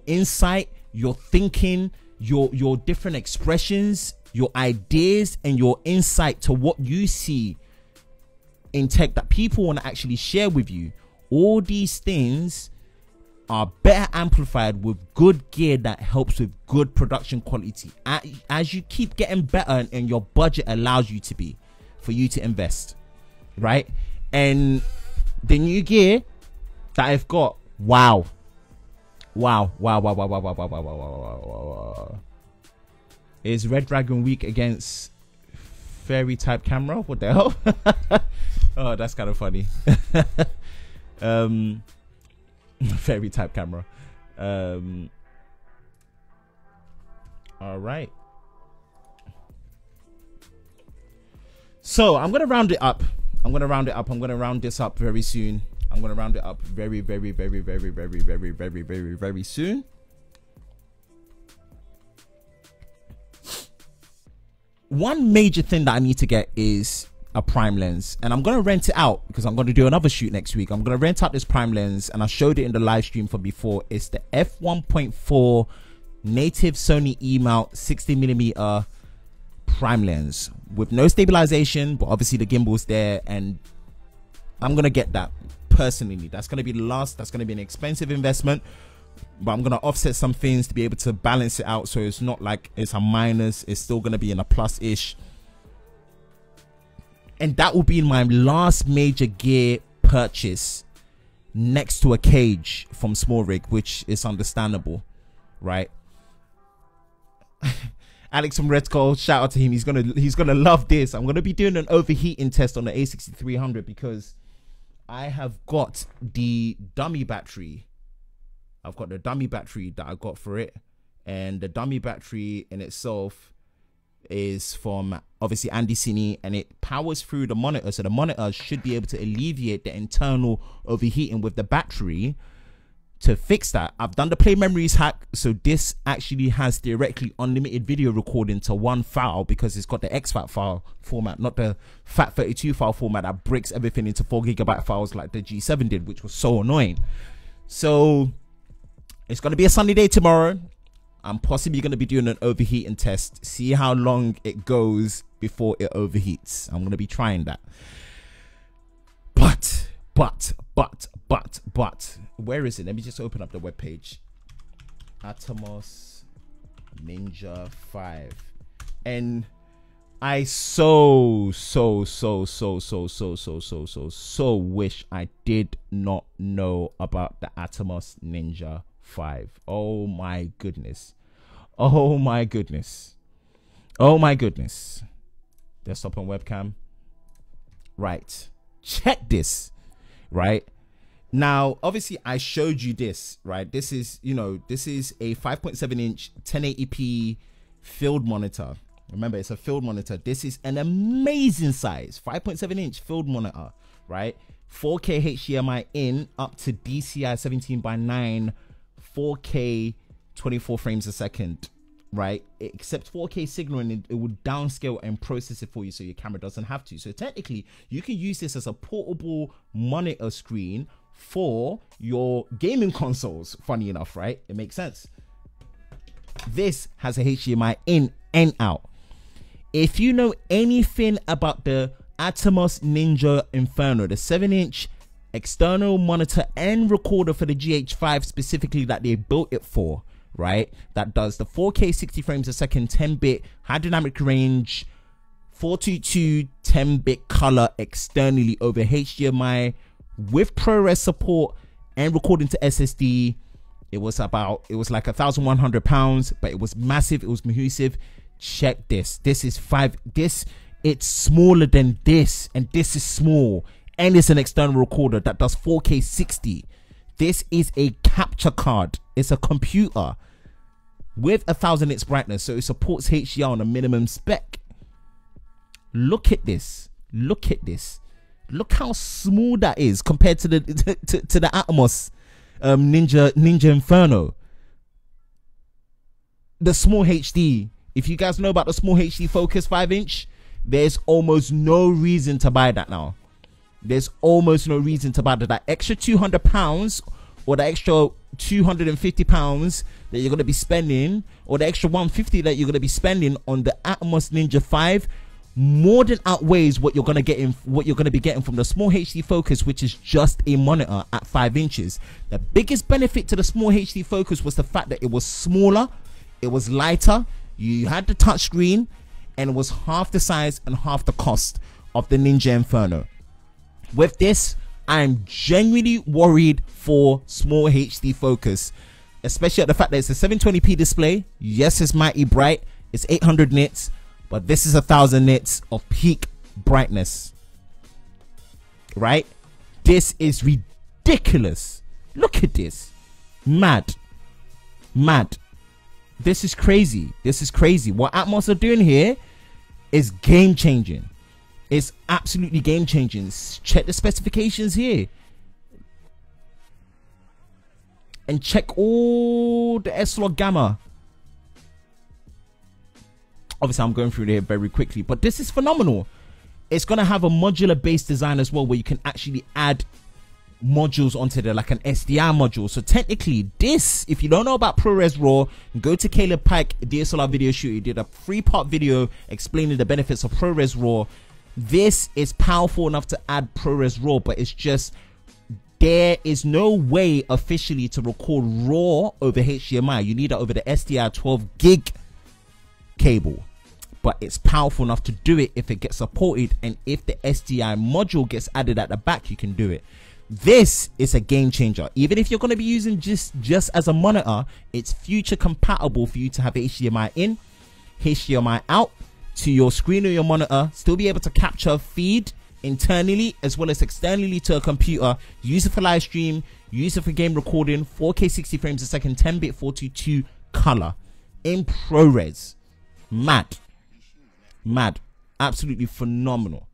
insight, your thinking, your different expressions, your ideas, and your insight to what you see in tech that people want to actually share with you. All these things are better amplified with good gear that helps with good production quality. As you keep getting better and your budget allows you to be, for you to invest, right? And the new gear that I've got, wow. Is Red Dragon weak against fairy type camera? What the hell? Oh, that's kind of funny. Fairy type camera. All right. So I'm gonna round it up. I'm gonna round this up very soon. I'm gonna round it up very soon. One major thing that I need to get is a prime lens, and I'm gonna rent it out because I'm gonna do another shoot next week. I'm gonna rent out this prime lens, and I showed it in the live stream from before. It's the f1.4 native Sony E-mount 60mm prime lens with no stabilization, but obviously the gimbal's there, and I'm gonna get that personally. That's gonna be the last. That's gonna be an expensive investment, but I'm gonna offset some things to be able to balance it out, so it's not like it's a minus. It's still gonna be in a plus-ish. And that will be my last major gear purchase next to a cage from Small Rig, which is understandable, right? Alex from Red Skull, shout out to him. He's gonna love this. I'm gonna be doing an overheating test on the A6300 because I have got the dummy battery I've got the dummy battery that I got for it, and the dummy battery in itself is from obviously Andy Cine, and it powers through the monitor, so the monitor should be able to alleviate the internal overheating with the battery. To fix that, I've done the play memories hack, so this actually has directly unlimited video recording to one file, because it's got the exFAT file format, not the FAT32 file format that breaks everything into 4GB files like the G7 did, which was so annoying. So it's going to be a sunny day tomorrow. I'm possibly going to be doing an overheating test, see how long it goes before it overheats. I'm going to be trying that. But where is it? Let me just open up the webpage. Atomos Ninja V. And I so wish I did not know about the Atomos Ninja V. Oh my goodness. Oh my goodness. Oh my goodness. Desktop and webcam. Right. Check this. Right. Now, obviously, I showed you this, right? This is, you know, this is a 5.7-inch 1080p field monitor. Remember, it's a field monitor. This is an amazing size, 5.7-inch field monitor, right? 4K HDMI in, up to DCI 17:9, 4K 24 frames a second, right? It accepts 4K signal, and it will downscale and process it for you, so your camera doesn't have to. So technically, you can use this as a portable monitor screen for your gaming consoles. Funny enough, right? It makes sense. This has a HDMI in and out. If you know anything about the Atomos Ninja Inferno, the 7-inch external monitor and recorder for the GH5 specifically that they built it for, right? That does the 4K 60 frames a second, 10-bit high dynamic range, 422 10-bit color externally over HDMI with ProRes support and recording to SSD. It was like £1,100, but it was massive. It was massive. Check this. This is it's smaller than this, and this is small, and it's an external recorder that does 4K 60. This is a capture card. It's a computer with 1000 nits brightness, so it supports HDR on a minimum spec. Look at this. Look at this. Look how small that is compared to the to the Atomos Ninja Inferno. The small HD. If you guys know about the small HD focus 5-inch, there's almost no reason to buy that now. There's almost no reason to buy that. That extra £200 or the extra £250 that you're gonna be spending, or the extra £150 that you're gonna be spending on the Atomos Ninja 5, more than outweighs what you're gonna be getting from the small HD focus, which is just a monitor at 5 inches. The biggest benefit to the small HD focus was the fact that it was smaller, it was lighter, you had the touch screen, and it was half the size and half the cost of the Ninja Inferno. With this, I'm genuinely worried for small HD focus, especially at the fact that it's a 720p display. Yes, it's mighty bright, it's 800 nits, but this is 1000 nits of peak brightness, right? This is ridiculous. Look at this. Mad. This is crazy. This is crazy. What Atomos are doing here is game changing. It's absolutely game changing. Check the specifications here. And check all the S-Log gamma. Obviously, I'm going through there very quickly, but this is phenomenal. It's going to have a modular based design as well, where you can actually add modules onto there, like an SDI module. So technically this, if you don't know about ProRes RAW, go to Caleb Pike DSLR video shoot. He did a 3-part video explaining the benefits of ProRes RAW. This is powerful enough to add ProRes RAW, but it's just there is no way officially to record RAW over HDMI. You need it over the SDI 12 gig cable, but it's powerful enough to do it if it gets supported, and if the SDI module gets added at the back, you can do it. This is a game changer. Even if you're going to be using just as a monitor, it's future compatible for you to have HDMI in, HDMI out to your screen or your monitor, still be able to capture feed internally as well as externally to a computer, use it for live stream, use it for game recording, 4K 60 frames a second, 10-bit 422 color in ProRes. Mad, absolutely phenomenal,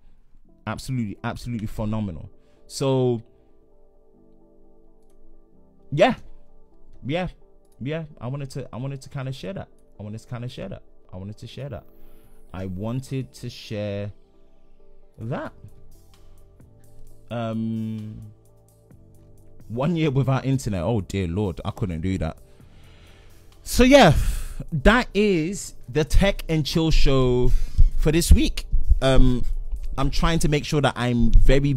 absolutely phenomenal. So yeah, I wanted to kind of share that. I wanted to share that. 1 year without internet, oh dear Lord, I couldn't do that. So yeah, that is the Tech and Chill show for this week. I'm trying to make sure that I'm very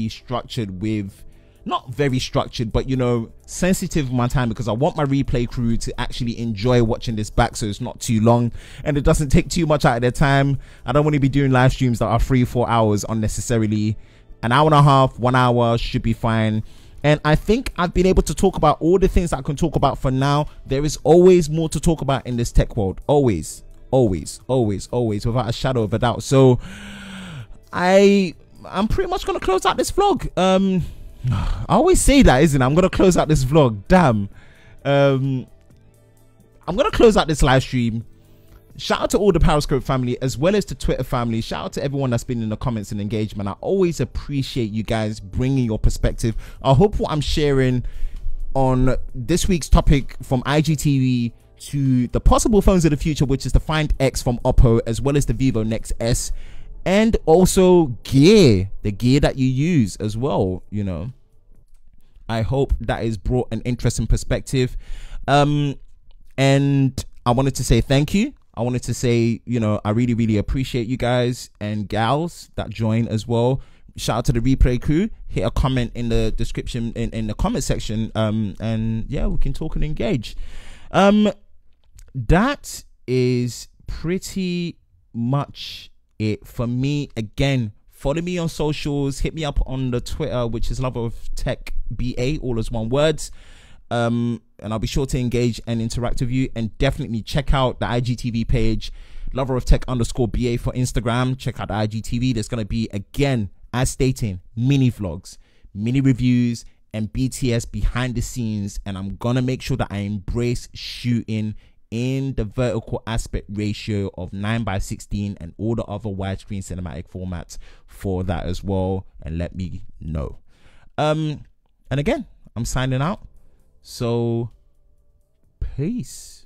structured with, not very structured, but you know, sensitive with my time, because I want my replay crew to actually enjoy watching this back, so it's not too long and it doesn't take too much out of their time. I don't want to be doing live streams that are 3-4 hours unnecessarily. An hour and a half, 1 hour should be fine. And I think I've been able to talk about all the things that I can talk about for now. There is always more to talk about in this tech world, always, without a shadow of a doubt. So I'm pretty much gonna close out this vlog. I always say that, isn't it? I'm gonna close out this vlog. Damn. I'm gonna close out this live stream. Shout out to all the Periscope family as well as the Twitter family. Shout out to everyone that's been in the comments and engagement. I always appreciate you guys bringing your perspective. I hope what I'm sharing on this week's topic, from IGTV to the possible phones of the future, which is the Find X from Oppo, as well as the Vivo Nex S, and also gear, the gear that you use as well, you know. I hope that has brought an interesting perspective. And I wanted to say thank you. I wanted to say, you know, I really appreciate you guys and gals that join as well. Shout out to the replay crew. Hit a comment in the description, in the comment section, and yeah, we can talk and engage. That is pretty much it for me. Again, follow me on socials, hit me up on the Twitter, which is Lover of Tech BA, all as one words. And I'll be sure to engage and interact with you. And definitely check out the IGTV page, Lover of Tech _BA for Instagram. Check out the IGTV. There's going to be, again, as stating, mini vlogs, mini reviews, and BTS behind the scenes. And I'm going to make sure that I embrace shooting in the vertical aspect ratio of 9:16 and all the other widescreen cinematic formats for that as well. And let me know. And again, I'm signing out. So peace.